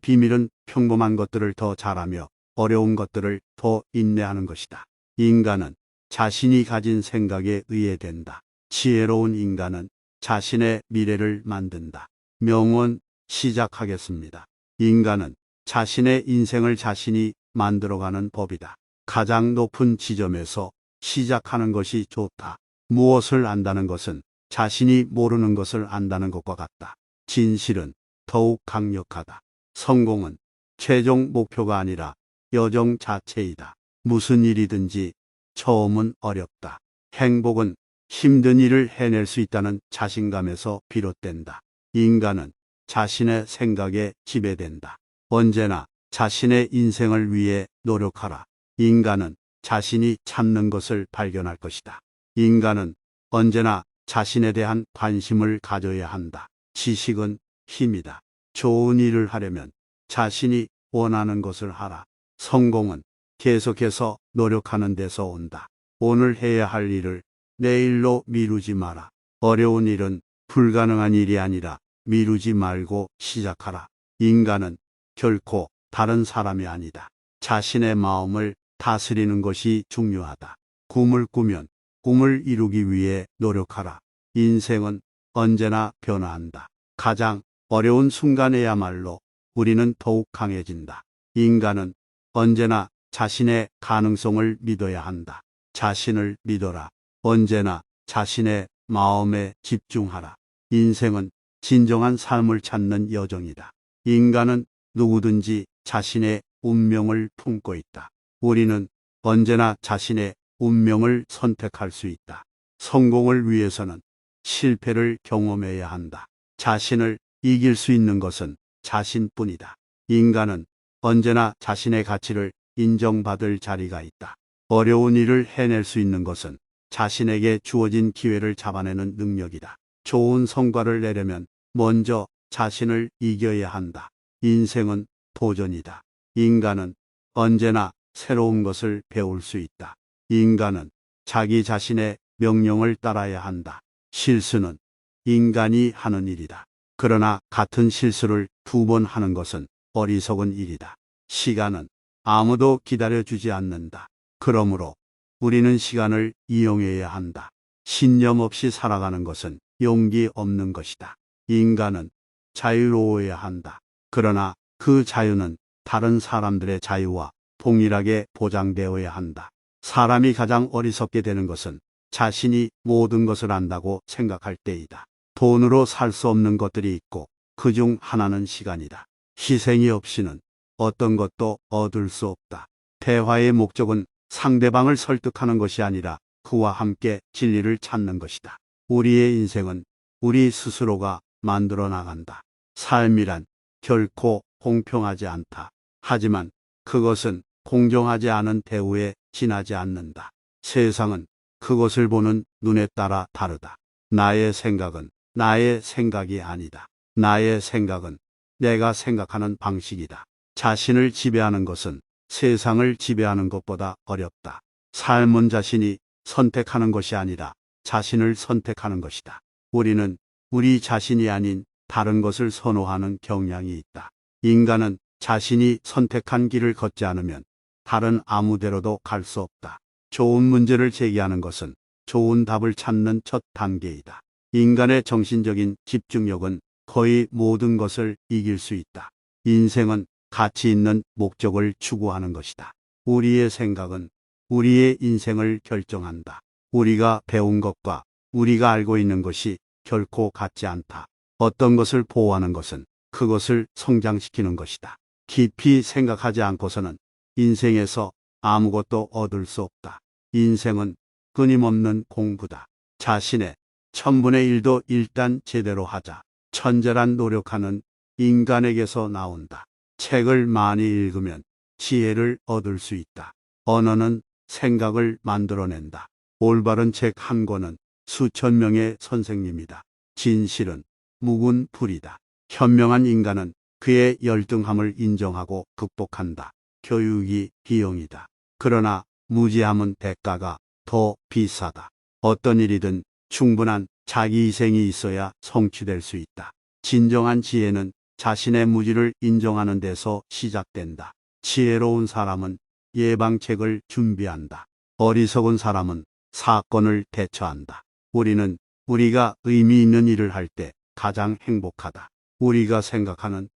비밀은 평범한 것들을 더 잘하며 어려운 것들을 더 인내하는 것이다. 인간은 자신이 가진 생각에 의해 된다. 지혜로운 인간은 자신의 미래를 만든다. 명언 시작하겠습니다. 인간은 자신의 인생을 자신이 만들어가는 법이다. 가장 높은 지점에서 시작하는 것이 좋다. 무엇을 안다는 것은 자신이 모르는 것을 안다는 것과 같다. 진실은 더욱 강력하다. 성공은 최종 목표가 아니라 여정 자체이다. 무슨 일이든지 처음은 어렵다. 행복은 힘든 일을 해낼 수 있다는 자신감에서 비롯된다. 인간은 자신의 생각에 지배된다. 언제나 자신의 인생을 위해 노력하라. 인간은 자신이 찾는 것을 발견할 것이다. 인간은 언제나 자신에 대한 관심을 가져야 한다. 지식은 힘이다. 좋은 일을 하려면 자신이 원하는 것을 하라. 성공은 계속해서 노력하는 데서 온다. 오늘 해야 할 일을 내일로 미루지 마라. 어려운 일은 불가능한 일이 아니라 미루지 말고 시작하라. 인간은 결코 다른 사람이 아니다. 자신의 마음을 다스리는 것이 중요하다. 꿈을 꾸면 꿈을 이루기 위해 노력하라. 인생은 언제나 변화한다. 가장 어려운 순간에야말로 우리는 더욱 강해진다. 인간은 언제나 자신의 가능성을 믿어야 한다. 자신을 믿어라. 언제나 자신의 마음에 집중하라. 인생은 진정한 삶을 찾는 여정이다. 인간은 누구든지 자신의 운명을 품고 있다. 우리는 언제나 자신의 운명을 선택할 수 있다. 성공을 위해서는 실패를 경험해야 한다. 자신을 이길 수 있는 것은 자신뿐이다. 인간은 언제나 자신의 가치를 인정받을 자리가 있다. 어려운 일을 해낼 수 있는 것은 자신에게 주어진 기회를 잡아내는 능력이다. 좋은 성과를 내려면 먼저 자신을 이겨야 한다. 인생은 도전이다. 인간은 언제나 새로운 것을 배울 수 있다. 인간은 자기 자신의 명령을 따라야 한다. 실수는 인간이 하는 일이다. 그러나 같은 실수를 2번 하는 것은 어리석은 일이다. 시간은 아무도 기다려주지 않는다. 그러므로 우리는 시간을 이용해야 한다. 신념 없이 살아가는 것은 용기 없는 것이다. 인간은 자유로워야 한다. 그러나 그 자유는 다른 사람들의 자유와 동일하게 보장되어야 한다. 사람이 가장 어리석게 되는 것은 자신이 모든 것을 안다고 생각할 때이다. 돈으로 살 수 없는 것들이 있고 그 중 하나는 시간이다. 희생이 없이는 어떤 것도 얻을 수 없다. 대화의 목적은 상대방을 설득하는 것이 아니라 그와 함께 진리를 찾는 것이다. 우리의 인생은 우리 스스로가 만들어 나간다. 삶이란 결코 공평하지 않다. 하지만 그것은 공정하지 않은 대우에 지나지 않는다. 세상은 그것을 보는 눈에 따라 다르다. 나의 생각은 나의 생각이 아니다. 나의 생각은 내가 생각하는 방식이다. 자신을 지배하는 것은 세상을 지배하는 것보다 어렵다. 삶은 자신이 선택하는 것이 아니라 자신을 선택하는 것이다. 우리는 우리 자신이 아닌 다른 것을 선호하는 경향이 있다. 인간은 자신이 선택한 길을 걷지 않으면 다른 아무 데로도 갈 수 없다. 좋은 문제를 제기하는 것은 좋은 답을 찾는 첫 단계이다. 인간의 정신적인 집중력은 거의 모든 것을 이길 수 있다. 인생은 가치 있는 목적을 추구하는 것이다. 우리의 생각은 우리의 인생을 결정한다. 우리가 배운 것과 우리가 알고 있는 것이 결코 같지 않다. 어떤 것을 보호하는 것은 그것을 성장시키는 것이다. 깊이 생각하지 않고서는 인생에서 아무것도 얻을 수 없다. 인생은 끊임없는 공부다. 자신의 1000분의 1도 일단 제대로 하자. 천재란 노력하는 인간에게서 나온다. 책을 많이 읽으면 지혜를 얻을 수 있다. 언어는 생각을 만들어낸다. 올바른 책 한 권은 수천 명의 선생님이다. 진실은 묵은 불이다. 현명한 인간은 그의 열등함을 인정하고 극복한다. 교육이 비용이다. 그러나 무지함은 대가가 더 비싸다. 어떤 일이든 충분한 자기 희생이 있어야 성취될 수 있다. 진정한 지혜는 자신의 무지를 인정하는 데서 시작된다. 지혜로운 사람은 예방책을 준비한다. 어리석은 사람은 사건을 대처한다. 우리는 우리가 의미 있는 일을 할 때 가장 행복하다. 우리가 생각하는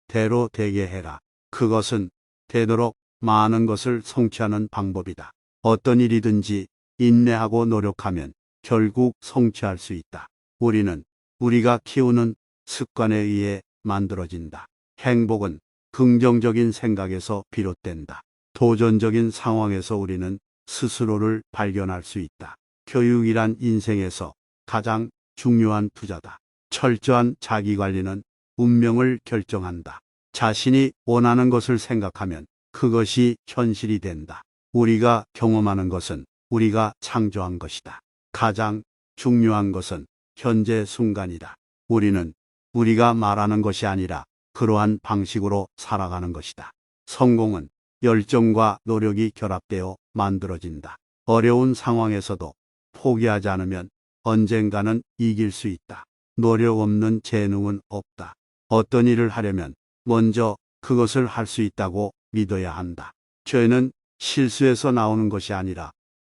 대로 되게 해라. 그것은 되도록 많은 것을 성취하는 방법이다. 어떤 일이든지 인내하고 노력하면 결국 성취할 수 있다. 우리는 우리가 키우는 습관에 의해 만들어진다. 행복은 긍정적인 생각에서 비롯된다. 도전적인 상황에서 우리는 스스로를 발견할 수 있다. 교육이란 인생에서 가장 중요한 투자다. 철저한 자기관리는 운명을 결정한다. 자신이 원하는 것을 생각하면 그것이 현실이 된다. 우리가 경험하는 것은 우리가 창조한 것이다. 가장 중요한 것은 현재 순간이다. 우리는 우리가 말하는 것이 아니라 그러한 방식으로 살아가는 것이다. 성공은 열정과 노력이 결합되어 만들어진다. 어려운 상황에서도 포기하지 않으면 언젠가는 이길 수 있다. 노력 없는 재능은 없다. 어떤 일을 하려면 먼저 그것을 할 수 있다고 믿어야 한다. 죄는 실수에서 나오는 것이 아니라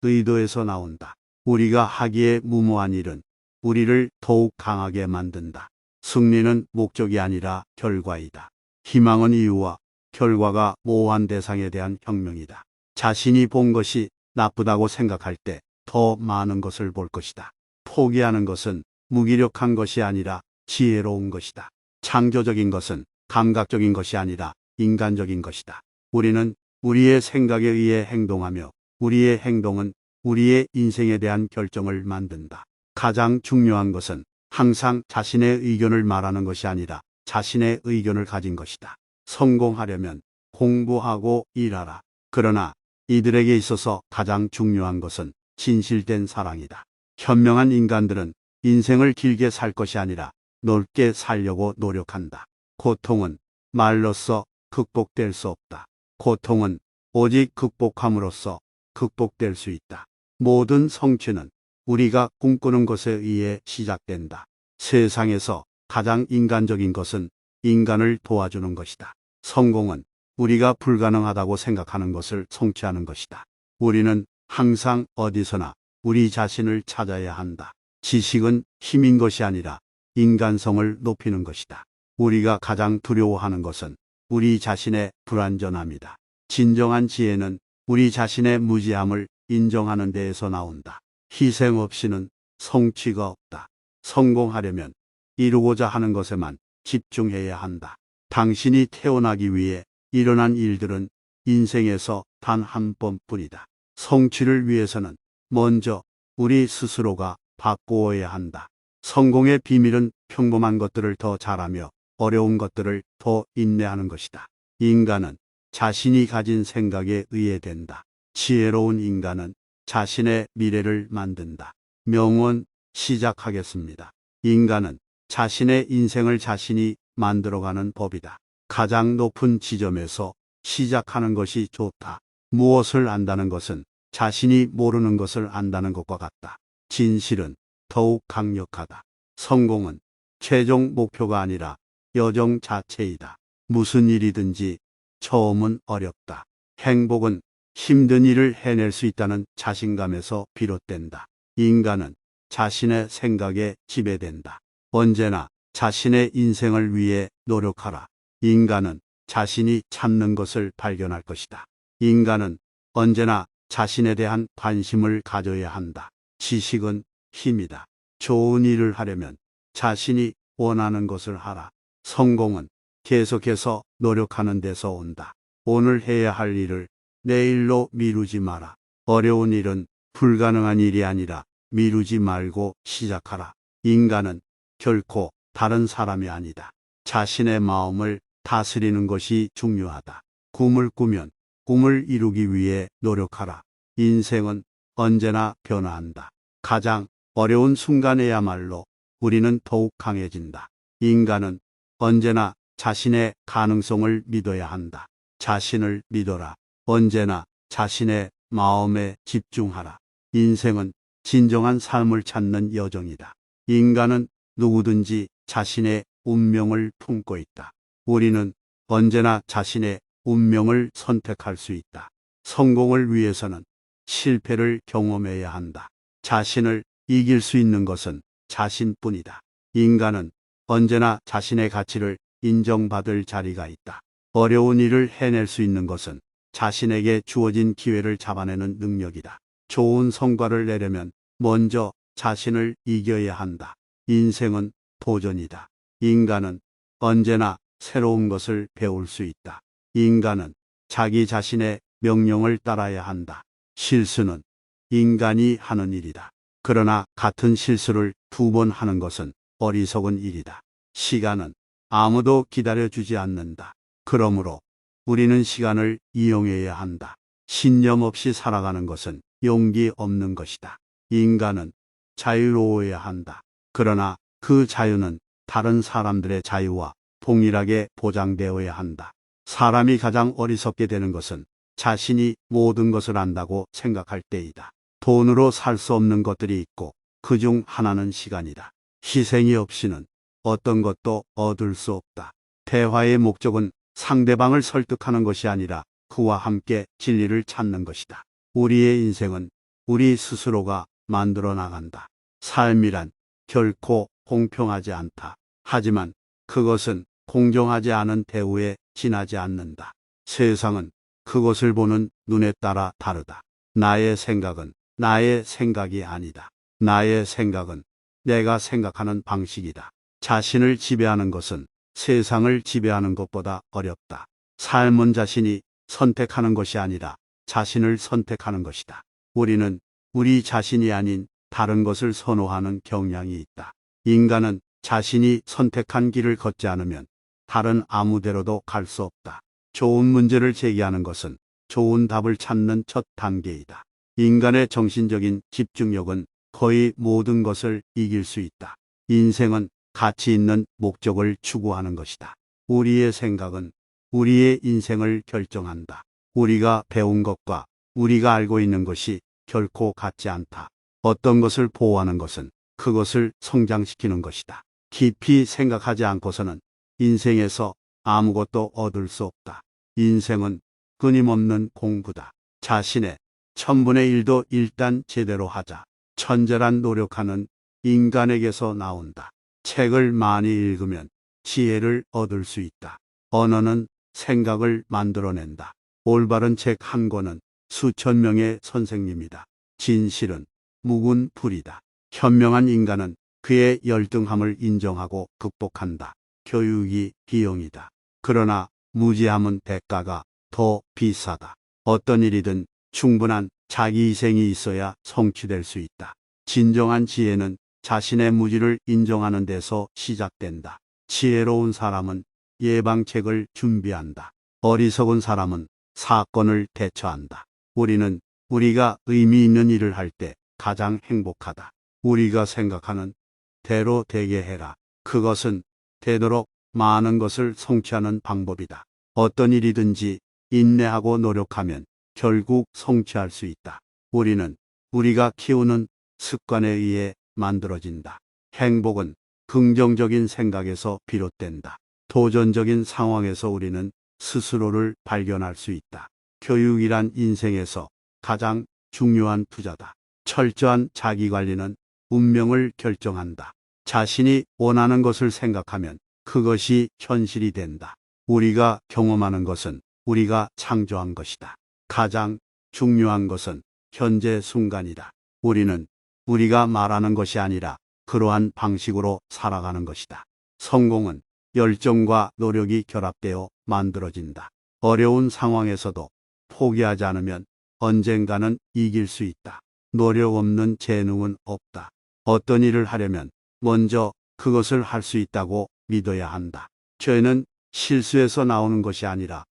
의도에서 나온다. 우리가 하기에 무모한 일은 우리를 더욱 강하게 만든다. 승리는 목적이 아니라 결과이다. 희망은 이유와 결과가 모호한 대상에 대한 혁명이다. 자신이 본 것이 나쁘다고 생각할 때 더 많은 것을 볼 것이다. 포기하는 것은 무기력한 것이 아니라 지혜로운 것이다. 창조적인 것은 감각적인 것이 아니라 인간적인 것이다. 우리는 우리의 생각에 의해 행동하며 우리의 행동은 우리의 인생에 대한 결정을 만든다. 가장 중요한 것은 항상 자신의 의견을 말하는 것이 아니라 자신의 의견을 가진 것이다. 성공하려면 공부하고 일하라. 그러나 이들에게 있어서 가장 중요한 것은 진실된 사랑이다. 현명한 인간들은 인생을 길게 살 것이 아니라 넓게 살려고 노력한다. 고통은 말로써 극복될 수 없다. 고통은 오직 극복함으로써 극복될 수 있다. 모든 성취는 우리가 꿈꾸는 것에 의해 시작된다. 세상에서 가장 인간적인 것은 인간을 도와주는 것이다. 성공은 우리가 불가능하다고 생각하는 것을 성취하는 것이다. 우리는 항상 어디서나 우리 자신을 찾아야 한다. 지식은 힘인 것이 아니라 인간성을 높이는 것이다. 우리가 가장 두려워하는 것은 우리 자신의 불완전함이다. 진정한 지혜는 우리 자신의 무지함을 인정하는 데에서 나온다. 희생 없이는 성취가 없다. 성공하려면 이루고자 하는 것에만 집중해야 한다. 당신이 태어나기 위해 일어난 일들은 인생에서 단 한 번뿐이다. 성취를 위해서는 먼저 우리 스스로가 바꾸어야 한다. 성공의 비밀은 평범한 것들을 더 잘하며 어려운 것들을 더 인내하는 것이다. 인간은 자신이 가진 생각에 의해 된다. 지혜로운 인간은 자신의 미래를 만든다. 명언 시작하겠습니다. 인간은 자신의 인생을 자신이 만들어가는 법이다. 가장 높은 지점에서 시작하는 것이 좋다. 무엇을 안다는 것은 자신이 모르는 것을 안다는 것과 같다. 진실은 더욱 강력하다. 성공은 최종 목표가 아니라 여정 자체이다. 무슨 일이든지 처음은 어렵다. 행복은 힘든 일을 해낼 수 있다는 자신감에서 비롯된다. 인간은 자신의 생각에 지배된다. 언제나 자신의 인생을 위해 노력하라. 인간은 자신이 찾는 것을 발견할 것이다. 인간은 언제나 자신에 대한 관심을 가져야 한다. 지식은 힘이다. 좋은 일을 하려면 자신이 원하는 것을 하라. 성공은 계속해서 노력하는 데서 온다. 오늘 해야 할 일을 내일로 미루지 마라. 어려운 일은 불가능한 일이 아니라 미루지 말고 시작하라. 인간은 결코 다른 사람이 아니다. 자신의 마음을 다스리는 것이 중요하다. 꿈을 꾸면 꿈을 이루기 위해 노력하라. 인생은 언제나 변화한다. 가장 어려운 순간에야말로 우리는 더욱 강해진다. 인간은 언제나 자신의 가능성을 믿어야 한다. 자신을 믿어라. 언제나 자신의 마음에 집중하라. 인생은 진정한 삶을 찾는 여정이다. 인간은 누구든지 자신의 운명을 품고 있다. 우리는 언제나 자신의 운명을 선택할 수 있다. 성공을 위해서는 실패를 경험해야 한다. 자신을 이길 수 있는 것은 자신뿐이다. 인간은 언제나 자신의 가치를 인정받을 자리가 있다. 어려운 일을 해낼 수 있는 것은 자신에게 주어진 기회를 잡아내는 능력이다. 좋은 성과를 내려면 먼저 자신을 이겨야 한다. 인생은 도전이다. 인간은 언제나 새로운 것을 배울 수 있다. 인간은 자기 자신의 명령을 따라야 한다. 실수는 인간이 하는 일이다. 그러나 같은 실수를 2번 하는 것은 어리석은 일이다. 시간은 아무도 기다려주지 않는다. 그러므로 우리는 시간을 이용해야 한다. 신념 없이 살아가는 것은 용기 없는 것이다. 인간은 자유로워야 한다. 그러나 그 자유는 다른 사람들의 자유와 동일하게 보장되어야 한다. 사람이 가장 어리석게 되는 것은 자신이 모든 것을 안다고 생각할 때이다. 돈으로 살 수 없는 것들이 있고 그중 하나는 시간이다. 희생이 없이는 어떤 것도 얻을 수 없다. 대화의 목적은 상대방을 설득하는 것이 아니라 그와 함께 진리를 찾는 것이다. 우리의 인생은 우리 스스로가 만들어 나간다. 삶이란 결코 공평하지 않다. 하지만 그것은 공정하지 않은 대우에 지나지 않는다. 세상은 그것을 보는 눈에 따라 다르다. 나의 생각은 나의 생각이 아니다. 나의 생각은 내가 생각하는 방식이다. 자신을 지배하는 것은 세상을 지배하는 것보다 어렵다. 삶은 자신이 선택하는 것이 아니라 자신을 선택하는 것이다. 우리는 우리 자신이 아닌 다른 것을 선호하는 경향이 있다. 인간은 자신이 선택한 길을 걷지 않으면 다른 아무데로도 갈 수 없다. 좋은 문제를 제기하는 것은 좋은 답을 찾는 첫 단계이다. 인간의 정신적인 집중력은 거의 모든 것을 이길 수 있다. 인생은 가치 있는 목적을 추구하는 것이다. 우리의 생각은 우리의 인생을 결정한다. 우리가 배운 것과 우리가 알고 있는 것이 결코 같지 않다. 어떤 것을 보호하는 것은 그것을 성장시키는 것이다. 깊이 생각하지 않고서는 인생에서 아무것도 얻을 수 없다. 인생은 끊임없는 공부다. 자신의 1,000분의 1도 일단 제대로 하자. 천재란 노력하는 인간에게서 나온다. 책을 많이 읽으면 지혜를 얻을 수 있다. 언어는 생각을 만들어낸다. 올바른 책 한 권은 수천 명의 선생님이다. 진실은 묵은 불이다. 현명한 인간은 그의 열등함을 인정하고 극복한다. 교육이 비용이다. 그러나 무지함은 대가가 더 비싸다. 어떤 일이든 충분한 자기 희생이 있어야 성취될 수 있다. 진정한 지혜는 자신의 무지를 인정하는 데서 시작된다. 지혜로운 사람은 예방책을 준비한다. 어리석은 사람은 사건을 대처한다. 우리는 우리가 의미 있는 일을 할 때 가장 행복하다. 우리가 생각하는 대로 되게 해라. 그것은 되도록 많은 것을 성취하는 방법이다. 어떤 일이든지 인내하고 노력하면 결국 성취할 수 있다. 우리는 우리가 키우는 습관에 의해 만들어진다. 행복은 긍정적인 생각에서 비롯된다. 도전적인 상황에서 우리는 스스로를 발견할 수 있다. 교육이란 인생에서 가장 중요한 투자다. 철저한 자기관리는 운명을 결정한다. 자신이 원하는 것을 생각하면 그것이 현실이 된다. 우리가 경험하는 것은 우리가 창조한 것이다. 가장 중요한 것은 현재 순간이다. 우리는 우리가 말하는 것이 아니라 그러한 방식으로 살아가는 것이다. 성공은 열정과 노력이 결합되어 만들어진다. 어려운 상황에서도 포기하지 않으면 언젠가는 이길 수 있다. 노력 없는 재능은 없다. 어떤 일을 하려면 먼저 그것을 할 수 있다고 믿어야 한다. 죄는 실수에서 나오는 것이 아니라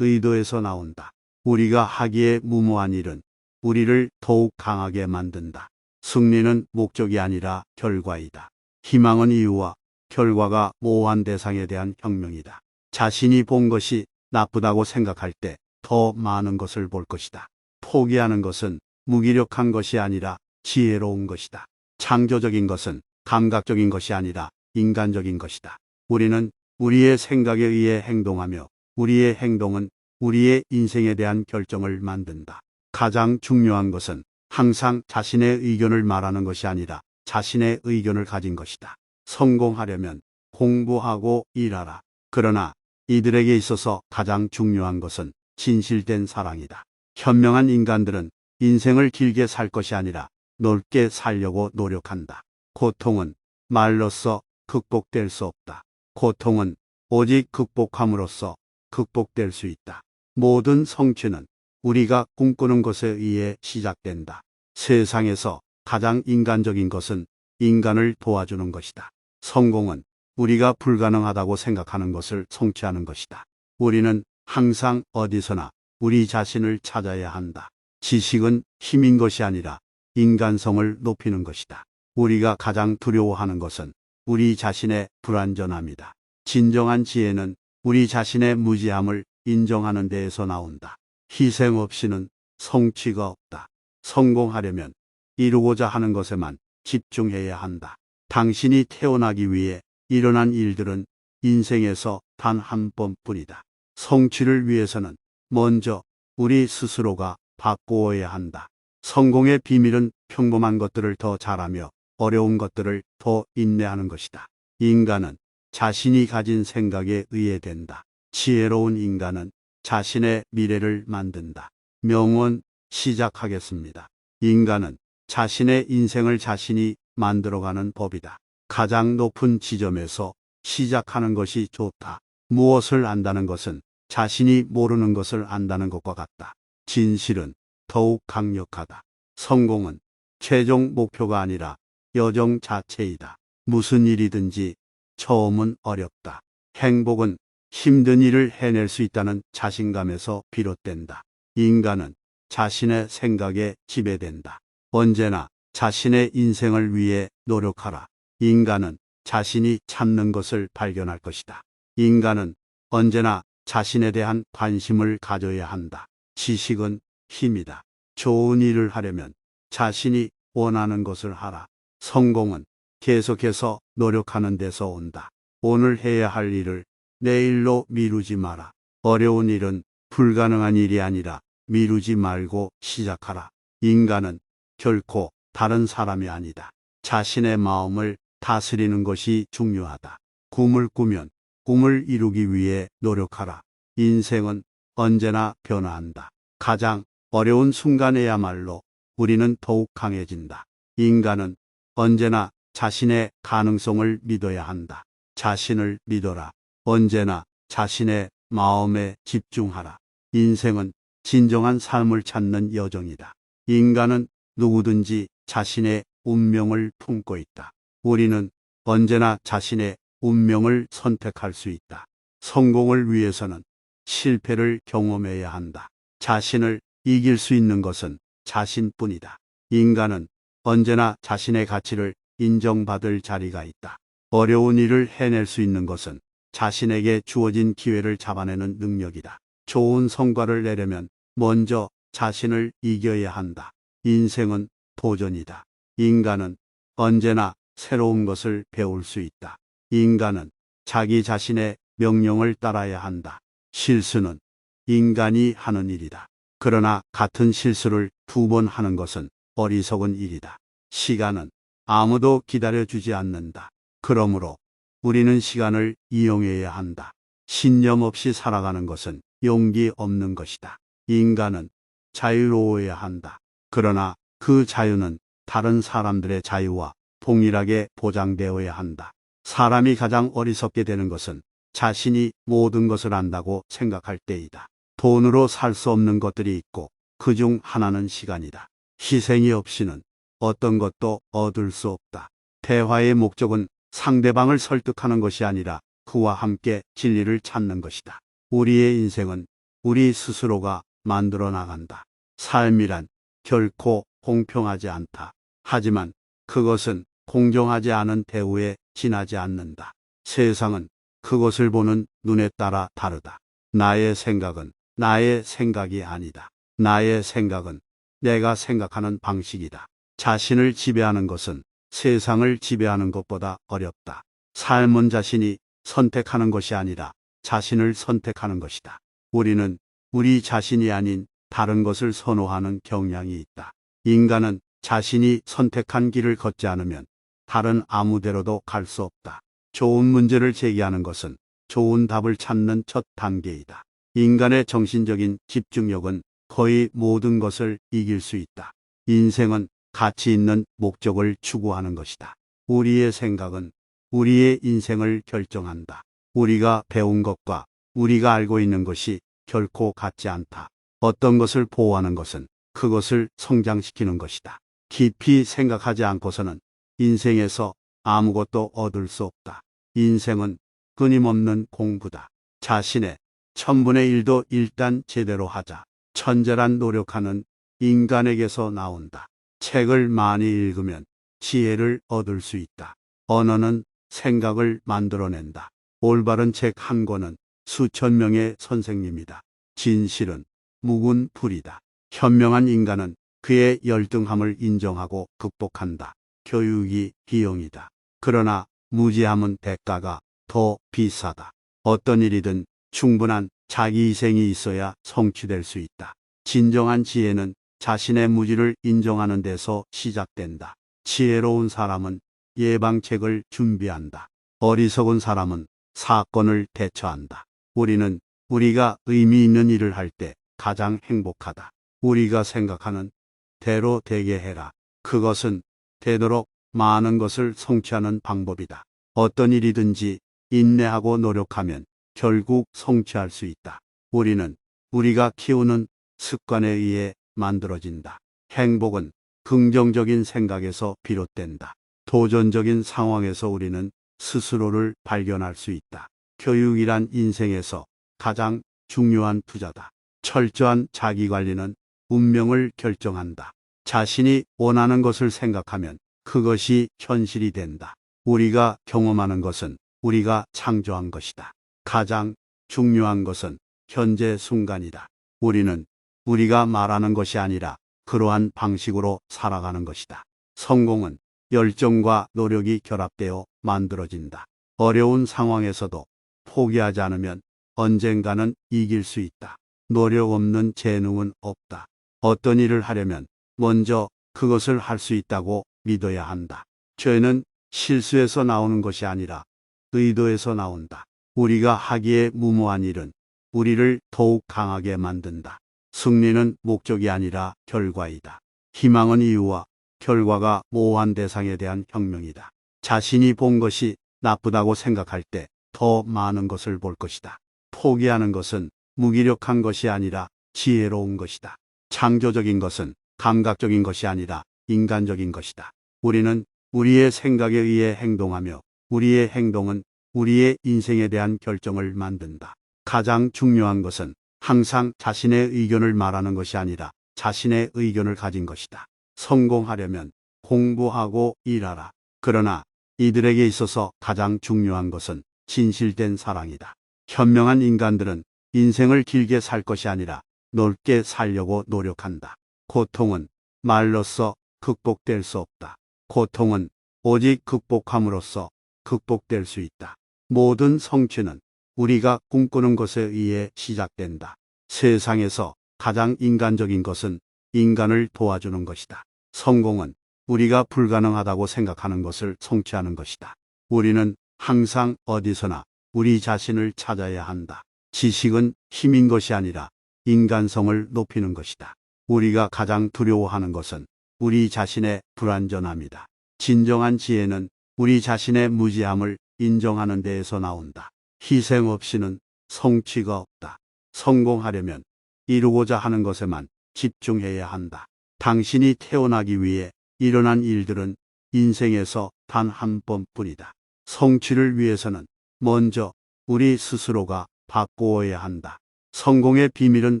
의도에서 나온다. 우리가 하기에 무모한 일은 우리를 더욱 강하게 만든다. 승리는 목적이 아니라 결과이다. 희망은 이유와 결과가 모호한 대상에 대한 혁명이다. 자신이 본 것이 나쁘다고 생각할 때 더 많은 것을 볼 것이다. 포기하는 것은 무기력한 것이 아니라 지혜로운 것이다. 창조적인 것은 감각적인 것이 아니라 인간적인 것이다. 우리는 우리의 생각에 의해 행동하며 우리의 행동은 우리의 인생에 대한 결정을 만든다. 가장 중요한 것은 항상 자신의 의견을 말하는 것이 아니라 자신의 의견을 가진 것이다. 성공하려면 공부하고 일하라. 그러나 이들에게 있어서 가장 중요한 것은 진실된 사랑이다. 현명한 인간들은 인생을 길게 살 것이 아니라 넓게 살려고 노력한다. 고통은 말로써 극복될 수 없다. 고통은 오직 극복함으로써 극복될 수 있다. 모든 성취는 우리가 꿈꾸는 것에 의해 시작된다. 세상에서 가장 인간적인 것은 인간을 도와주는 것이다. 성공은 우리가 불가능하다고 생각하는 것을 성취하는 것이다. 우리는 항상 어디서나 우리 자신을 찾아야 한다. 지식은 힘인 것이 아니라 인간성을 높이는 것이다. 우리가 가장 두려워하는 것은 우리 자신의 불완전함이다. 진정한 지혜는 우리 자신의 무지함을 인정하는 데에서 나온다. 희생 없이는 성취가 없다. 성공하려면 이루고자 하는 것에만 집중해야 한다. 당신이 태어나기 위해 일어난 일들은 인생에서 단 한 번뿐이다. 성취를 위해서는 먼저 우리 스스로가 바꾸어야 한다. 성공의 비밀은 평범한 것들을 더 잘하며 어려운 것들을 더 인내하는 것이다. 인간은 자신이 가진 생각에 의해 된다. 지혜로운 인간은 자신의 미래를 만든다. 명언 시작하겠습니다. 인간은 자신의 인생을 자신이 만들어가는 법이다. 가장 높은 지점에서 시작하는 것이 좋다. 무엇을 안다는 것은 자신이 모르는 것을 안다는 것과 같다. 진실은 더욱 강력하다. 성공은 최종 목표가 아니라 여정 자체이다. 무슨 일이든지 처음은 어렵다. 행복은 힘든 일을 해낼 수 있다는 자신감에서 비롯된다. 인간은 자신의 생각에 지배된다. 언제나 자신의 인생을 위해 노력하라. 인간은 자신이 찾는 것을 발견할 것이다. 인간은 언제나 자신에 대한 관심을 가져야 한다. 지식은 힘이다. 좋은 일을 하려면 자신이 원하는 것을 하라. 성공은 계속해서 노력하는 데서 온다. 오늘 해야 할 일을 내일로 미루지 마라. 어려운 일은 불가능한 일이 아니라 미루지 말고 시작하라. 인간은 결코 다른 사람이 아니다. 자신의 마음을 다스리는 것이 중요하다. 꿈을 꾸면 꿈을 이루기 위해 노력하라. 인생은 언제나 변화한다. 가장 어려운 순간에야말로 우리는 더욱 강해진다. 인간은 언제나 자신의 가능성을 믿어야 한다. 자신을 믿어라. 언제나 자신의 마음에 집중하라. 인생은 진정한 삶을 찾는 여정이다. 인간은 누구든지 자신의 운명을 품고 있다. 우리는 언제나 자신의 운명을 선택할 수 있다. 성공을 위해서는 실패를 경험해야 한다. 자신을 이길 수 있는 것은 자신뿐이다. 인간은 언제나 자신의 가치를 인정받을 자리가 있다. 어려운 일을 해낼 수 있는 것은 자신에게 주어진 기회를 잡아내는 능력이다. 좋은 성과를 내려면 먼저 자신을 이겨야 한다. 인생은 도전이다. 인간은 언제나 새로운 것을 배울 수 있다. 인간은 자기 자신의 명령을 따라야 한다. 실수는 인간이 하는 일이다. 그러나 같은 실수를 2번 하는 것은 어리석은 일이다. 시간은 아무도 기다려주지 않는다. 그러므로 우리는 시간을 이용해야 한다. 신념 없이 살아가는 것은 용기 없는 것이다. 인간은 자유로워야 한다. 그러나 그 자유는 다른 사람들의 자유와 동일하게 보장되어야 한다. 사람이 가장 어리석게 되는 것은 자신이 모든 것을 안다고 생각할 때이다. 돈으로 살 수 없는 것들이 있고 그중 하나는 시간이다. 희생이 없이는 어떤 것도 얻을 수 없다. 대화의 목적은 상대방을 설득하는 것이 아니라 그와 함께 진리를 찾는 것이다. 우리의 인생은 우리 스스로가 만들어 나간다. 삶이란 결코 공평하지 않다. 하지만 그것은 공정하지 않은 대우에 지나지 않는다. 세상은 그것을 보는 눈에 따라 다르다. 나의 생각은 나의 생각이 아니다. 나의 생각은 내가 생각하는 방식이다. 자신을 지배하는 것은 세상을 지배하는 것보다 어렵다. 삶은 자신이 선택하는 것이 아니라 자신을 선택하는 것이다. 우리는 우리 자신이 아닌 다른 것을 선호하는 경향이 있다. 인간은 자신이 선택한 길을 걷지 않으면 다른 아무데로도 갈 수 없다. 좋은 문제를 제기하는 것은 좋은 답을 찾는 첫 단계이다. 인간의 정신적인 집중력은 거의 모든 것을 이길 수 있다. 인생은 가치 있는 목적을 추구하는 것이다. 우리의 생각은 우리의 인생을 결정한다. 우리가 배운 것과 우리가 알고 있는 것이 결코 같지 않다. 어떤 것을 보호하는 것은 그것을 성장시키는 것이다. 깊이 생각하지 않고서는 인생에서 아무것도 얻을 수 없다. 인생은 끊임없는 공부다. 자신의 1,000분의 1도 일단 제대로 하자. 천재란 노력하는 인간에게서 나온다. 책을 많이 읽으면 지혜를 얻을 수 있다. 언어는 생각을 만들어낸다. 올바른 책 한 권은 수천 명의 선생님이다. 진실은 묵은 불이다. 현명한 인간은 그의 열등함을 인정하고 극복한다. 교육이 비용이다. 그러나 무지함은 대가가 더 비싸다. 어떤 일이든 충분한 자기 희생이 있어야 성취될 수 있다. 진정한 지혜는 자신의 무지를 인정하는 데서 시작된다. 지혜로운 사람은 예방책을 준비한다. 어리석은 사람은 사건을 대처한다. 우리는 우리가 의미 있는 일을 할 때 가장 행복하다. 우리가 생각하는 대로 되게 해라. 그것은 되도록 많은 것을 성취하는 방법이다. 어떤 일이든지 인내하고 노력하면 결국 성취할 수 있다. 우리는 우리가 키우는 습관에 의해 만들어진다. 행복은 긍정적인 생각에서 비롯된다. 도전적인 상황에서 우리는 스스로를 발견할 수 있다. 교육이란 인생에서 가장 중요한 투자다. 철저한 자기관리는 운명을 결정한다. 자신이 원하는 것을 생각하면 그것이 현실이 된다. 우리가 경험하는 것은 우리가 창조한 것이다. 가장 중요한 것은 현재 순간이다. 우리는 우리가 말하는 것이 아니라 그러한 방식으로 살아가는 것이다. 성공은 열정과 노력이 결합되어 만들어진다. 어려운 상황에서도 포기하지 않으면 언젠가는 이길 수 있다. 노력 없는 재능은 없다. 어떤 일을 하려면 먼저 그것을 할 수 있다고 믿어야 한다. 죄는 실수에서 나오는 것이 아니라 의도에서 나온다. 우리가 하기에 무모한 일은 우리를 더욱 강하게 만든다. 승리는 목적이 아니라 결과이다. 희망은 이유와 결과가 모호한 대상에 대한 혁명이다. 자신이 본 것이 나쁘다고 생각할 때 더 많은 것을 볼 것이다. 포기하는 것은 무기력한 것이 아니라 지혜로운 것이다. 창조적인 것은 감각적인 것이 아니라 인간적인 것이다. 우리는 우리의 생각에 의해 행동하며 우리의 행동은 우리의 인생에 대한 결정을 만든다. 가장 중요한 것은 항상 자신의 의견을 말하는 것이 아니라 자신의 의견을 가진 것이다. 성공하려면 공부하고 일하라. 그러나 이들에게 있어서 가장 중요한 것은 진실된 사랑이다. 현명한 인간들은 인생을 길게 살 것이 아니라 넓게 살려고 노력한다. 고통은 말로써 극복될 수 없다. 고통은 오직 극복함으로써 극복될 수 있다. 모든 성취는 우리가 꿈꾸는 것에 의해 시작된다. 세상에서 가장 인간적인 것은 인간을 도와주는 것이다. 성공은 우리가 불가능하다고 생각하는 것을 성취하는 것이다. 우리는 항상 어디서나 우리 자신을 찾아야 한다. 지식은 힘인 것이 아니라 인간성을 높이는 것이다. 우리가 가장 두려워하는 것은 우리 자신의 불완전함이다. 진정한 지혜는 우리 자신의 무지함을 인정하는 데에서 나온다. 희생 없이는 성취가 없다. 성공하려면 이루고자 하는 것에만 집중해야 한다. 당신이 태어나기 위해 일어난 일들은 인생에서 단 한 번뿐이다. 성취를 위해서는 먼저 우리 스스로가 바꾸어야 한다. 성공의 비밀은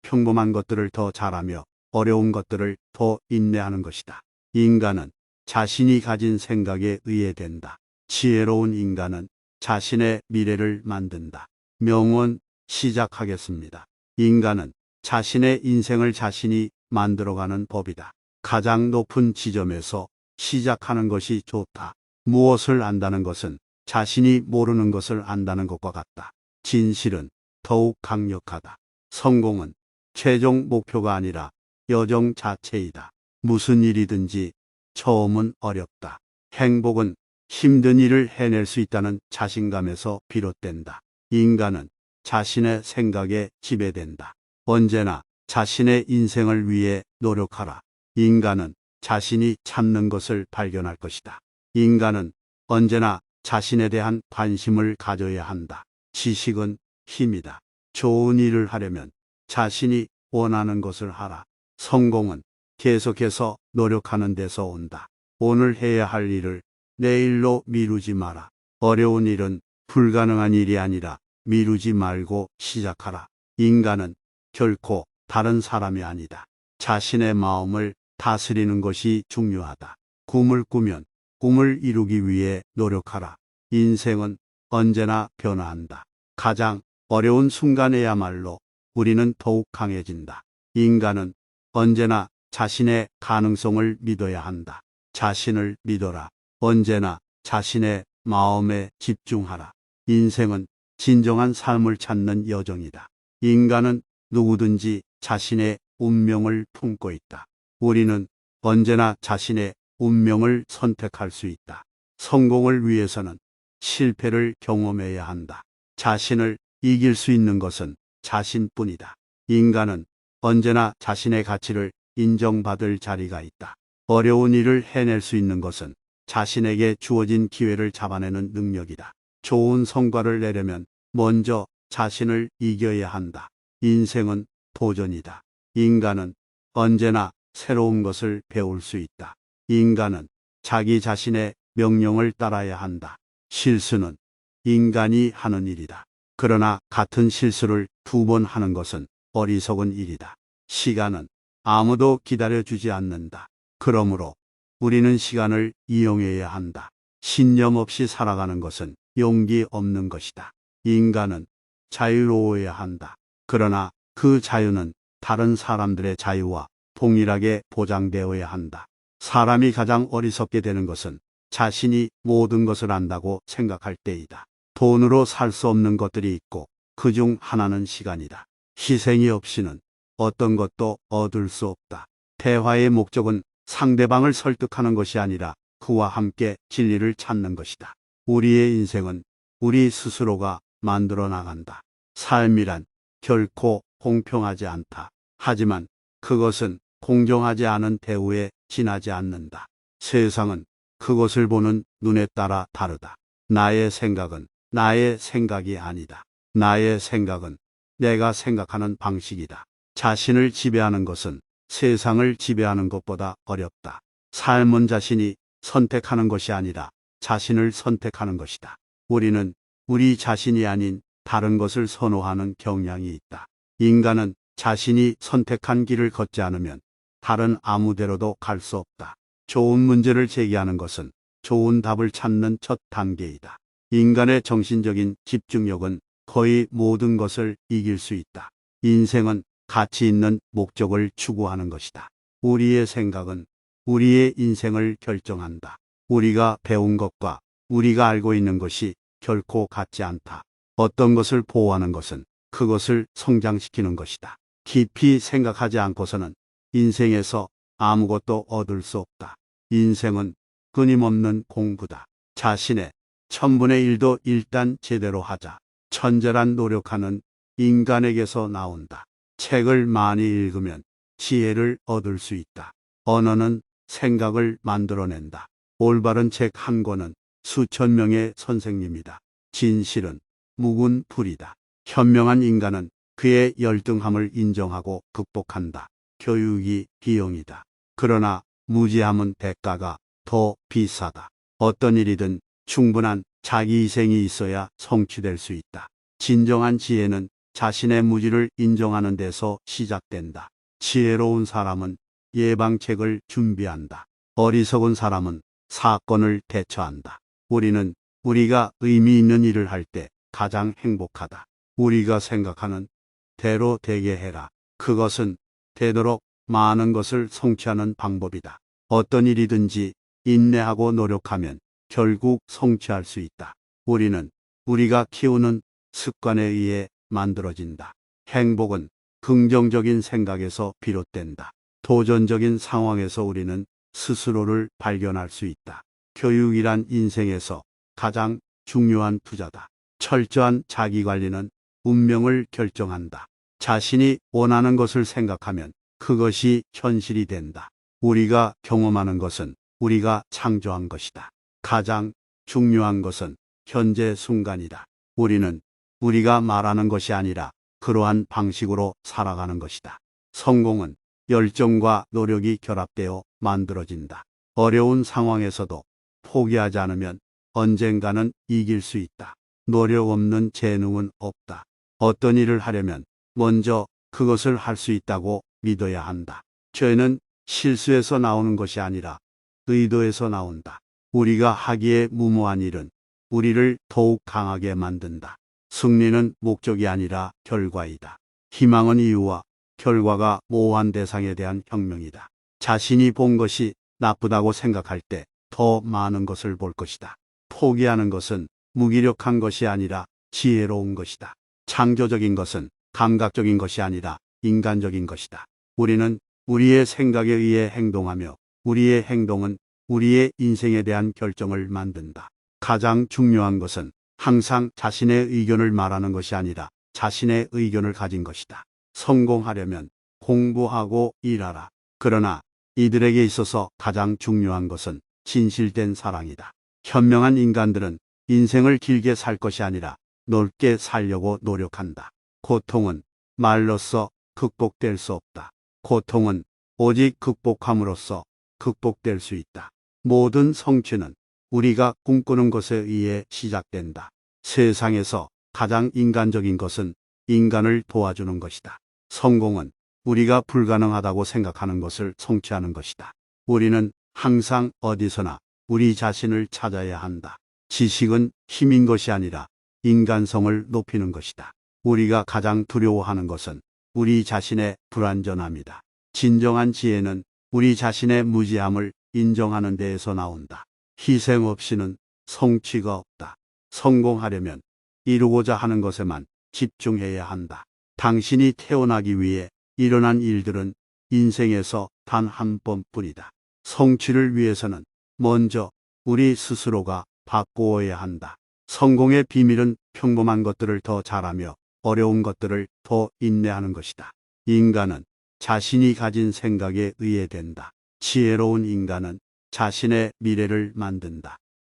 평범한 것들을 더 잘하며 어려운 것들을 더 인내하는 것이다. 인간은 자신이 가진 생각에 의해 된다. 지혜로운 인간은 자신의 미래를 만든다. 명언 시작하겠습니다. 인간은 자신의 인생을 자신이 만들어가는 법이다. 가장 높은 지점에서 시작하는 것이 좋다. 무엇을 안다는 것은 자신이 모르는 것을 안다는 것과 같다. 진실은 더욱 강력하다. 성공은 최종 목표가 아니라 여정 자체이다. 무슨 일이든지 처음은 어렵다. 행복은 힘든 일을 해낼 수 있다는 자신감에서 비롯된다. 인간은 자신의 생각에 지배된다. 언제나 자신의 인생을 위해 노력하라. 인간은 자신이 찾는 것을 발견할 것이다. 인간은 언제나 자신에 대한 관심을 가져야 한다. 지식은 힘이다. 좋은 일을 하려면 자신이 원하는 것을 하라. 성공은 계속해서 노력하는 데서 온다. 오늘 해야 할 일을 내일로 미루지 마라. 어려운 일은 불가능한 일이 아니라 미루지 말고 시작하라. 인간은 결코 다른 사람이 아니다. 자신의 마음을 다스리는 것이 중요하다. 꿈을 꾸면 꿈을 이루기 위해 노력하라. 인생은 언제나 변화한다. 가장 어려운 순간에야말로 우리는 더욱 강해진다. 인간은 언제나 자신의 가능성을 믿어야 한다. 자신을 믿어라. 언제나 자신의 마음에 집중하라. 인생은 진정한 삶을 찾는 여정이다. 인간은 누구든지 자신의 운명을 품고 있다. 우리는 언제나 자신의 운명을 선택할 수 있다. 성공을 위해서는 실패를 경험해야 한다. 자신을 이길 수 있는 것은 자신뿐이다. 인간은 언제나 자신의 가치를 인정받을 자리가 있다. 어려운 일을 해낼 수 있는 것은 자신에게 주어진 기회를 잡아내는 능력이다. 좋은 성과를 내려면 먼저 자신을 이겨야 한다. 인생은 도전이다. 인간은 언제나 새로운 것을 배울 수 있다. 인간은 자기 자신의 명령을 따라야 한다. 실수는 인간이 하는 일이다. 그러나 같은 실수를 2번 하는 것은 어리석은 일이다. 시간은 아무도 기다려주지 않는다. 그러므로 우리는 시간을 이용해야 한다. 신념 없이 살아가는 것은 용기 없는 것이다. 인간은 자유로워야 한다. 그러나 그 자유는 다른 사람들의 자유와 동일하게 보장되어야 한다. 사람이 가장 어리석게 되는 것은 자신이 모든 것을 안다고 생각할 때이다. 돈으로 살 수 없는 것들이 있고 그 중 하나는 시간이다. 희생이 없이는 어떤 것도 얻을 수 없다. 대화의 목적은 상대방을 설득하는 것이 아니라 그와 함께 진리를 찾는 것이다. 우리의 인생은 우리 스스로가 만들어 나간다. 삶이란 결코 공평하지 않다. 하지만 그것은 공정하지 않은 대우에 지나지 않는다. 세상은 그것을 보는 눈에 따라 다르다. 나의 생각은 나의 생각이 아니다. 나의 생각은 내가 생각하는 방식이다. 자신을 지배하는 것은 세상을 지배하는 것보다 어렵다. 삶은 자신이 선택하는 것이 아니라 자신을 선택하는 것이다. 우리는 우리 자신이 아닌 다른 것을 선호하는 경향이 있다. 인간은 자신이 선택한 길을 걷지 않으면 다른 아무 데로도 갈 수 없다. 좋은 문제를 제기하는 것은 좋은 답을 찾는 첫 단계이다. 인간의 정신적인 집중력은 거의 모든 것을 이길 수 있다. 인생은 가치 있는 목적을 추구하는 것이다. 우리의 생각은 우리의 인생을 결정한다. 우리가 배운 것과 우리가 알고 있는 것이 결코 같지 않다. 어떤 것을 보호하는 것은 그것을 성장시키는 것이다. 깊이 생각하지 않고서는 인생에서 아무것도 얻을 수 없다. 인생은 끊임없는 공부다. 자신의 1,000분의 1도 일단 제대로 하자. 천재란 노력하는 인간에게서 나온다. 책을 많이 읽으면 지혜를 얻을 수 있다. 언어는 생각을 만들어낸다. 올바른 책 한 권은 수천 명의 선생님이다. 진실은 묵은 불이다. 현명한 인간은 그의 열등함을 인정하고 극복한다. 교육이 비용이다. 그러나 무지함은 대가가 더 비싸다. 어떤 일이든 충분한 자기 희생이 있어야 성취될 수 있다. 진정한 지혜는 자신의 무지를 인정하는 데서 시작된다. 지혜로운 사람은 예방책을 준비한다. 어리석은 사람은 사건을 대처한다. 우리는 우리가 의미 있는 일을 할 때 가장 행복하다. 우리가 생각하는 대로 되게 해라. 그것은 되도록 많은 것을 성취하는 방법이다. 어떤 일이든지 인내하고 노력하면 결국 성취할 수 있다. 우리는 우리가 키우는 습관에 의해 만들어진다. 행복은 긍정적인 생각에서 비롯된다. 도전적인 상황에서 우리는 스스로를 발견할 수 있다. 교육이란 인생에서 가장 중요한 투자다. 철저한 자기관리는 운명을 결정한다. 자신이 원하는 것을 생각하면 그것이 현실이 된다. 우리가 경험하는 것은 우리가 창조한 것이다. 가장 중요한 것은 현재 순간이다. 우리는 우리가 말하는 것이 아니라 그러한 방식으로 살아가는 것이다. 성공은 열정과 노력이 결합되어 만들어진다. 어려운 상황에서도 포기하지 않으면 언젠가는 이길 수 있다. 노력 없는 재능은 없다. 어떤 일을 하려면 먼저 그것을 할 수 있다고 믿어야 한다. 죄는 실수에서 나오는 것이 아니라 의도에서 나온다. 우리가 하기에 무모한 일은 우리를 더욱 강하게 만든다. 승리는 목적이 아니라 결과이다. 희망은 이유와 결과가 모호한 대상에 대한 혁명이다. 자신이 본 것이 나쁘다고 생각할 때 더 많은 것을 볼 것이다. 포기하는 것은 무기력한 것이 아니라 지혜로운 것이다. 창조적인 것은 감각적인 것이 아니라 인간적인 것이다. 우리는 우리의 생각에 의해 행동하며 우리의 행동은 우리의 인생에 대한 결정을 만든다. 가장 중요한 것은 항상 자신의 의견을 말하는 것이 아니라 자신의 의견을 가진 것이다. 성공하려면 공부하고 일하라. 그러나 이들에게 있어서 가장 중요한 것은 진실된 사랑이다. 현명한 인간들은 인생을 길게 살 것이 아니라 넓게 살려고 노력한다. 고통은 말로써 극복될 수 없다. 고통은 오직 극복함으로써 극복될 수 있다. 모든 성취는 우리가 꿈꾸는 것에 의해 시작된다. 세상에서 가장 인간적인 것은 인간을 도와주는 것이다. 성공은 우리가 불가능하다고 생각하는 것을 성취하는 것이다. 우리는 항상 어디서나 우리 자신을 찾아야 한다. 지식은 힘인 것이 아니라 인간성을 높이는 것이다. 우리가 가장 두려워하는 것은 우리 자신의 불완전함이다. 진정한 지혜는 우리 자신의 무지함을 인정하는 데에서 나온다. 희생 없이는 성취가 없다. 성공하려면 이루고자 하는 것에만 집중해야 한다. 당신이 태어나기 위해 일어난 일들은 인생에서 단 한 번뿐이다. 성취를 위해서는 먼저 우리 스스로가 바꾸어야 한다. 성공의 비밀은 평범한 것들을 더 잘하며 어려운 것들을 더 인내하는 것이다. 인간은 자신이 가진 생각에 의해 된다. 지혜로운 인간은 자신의 미래를 만든다.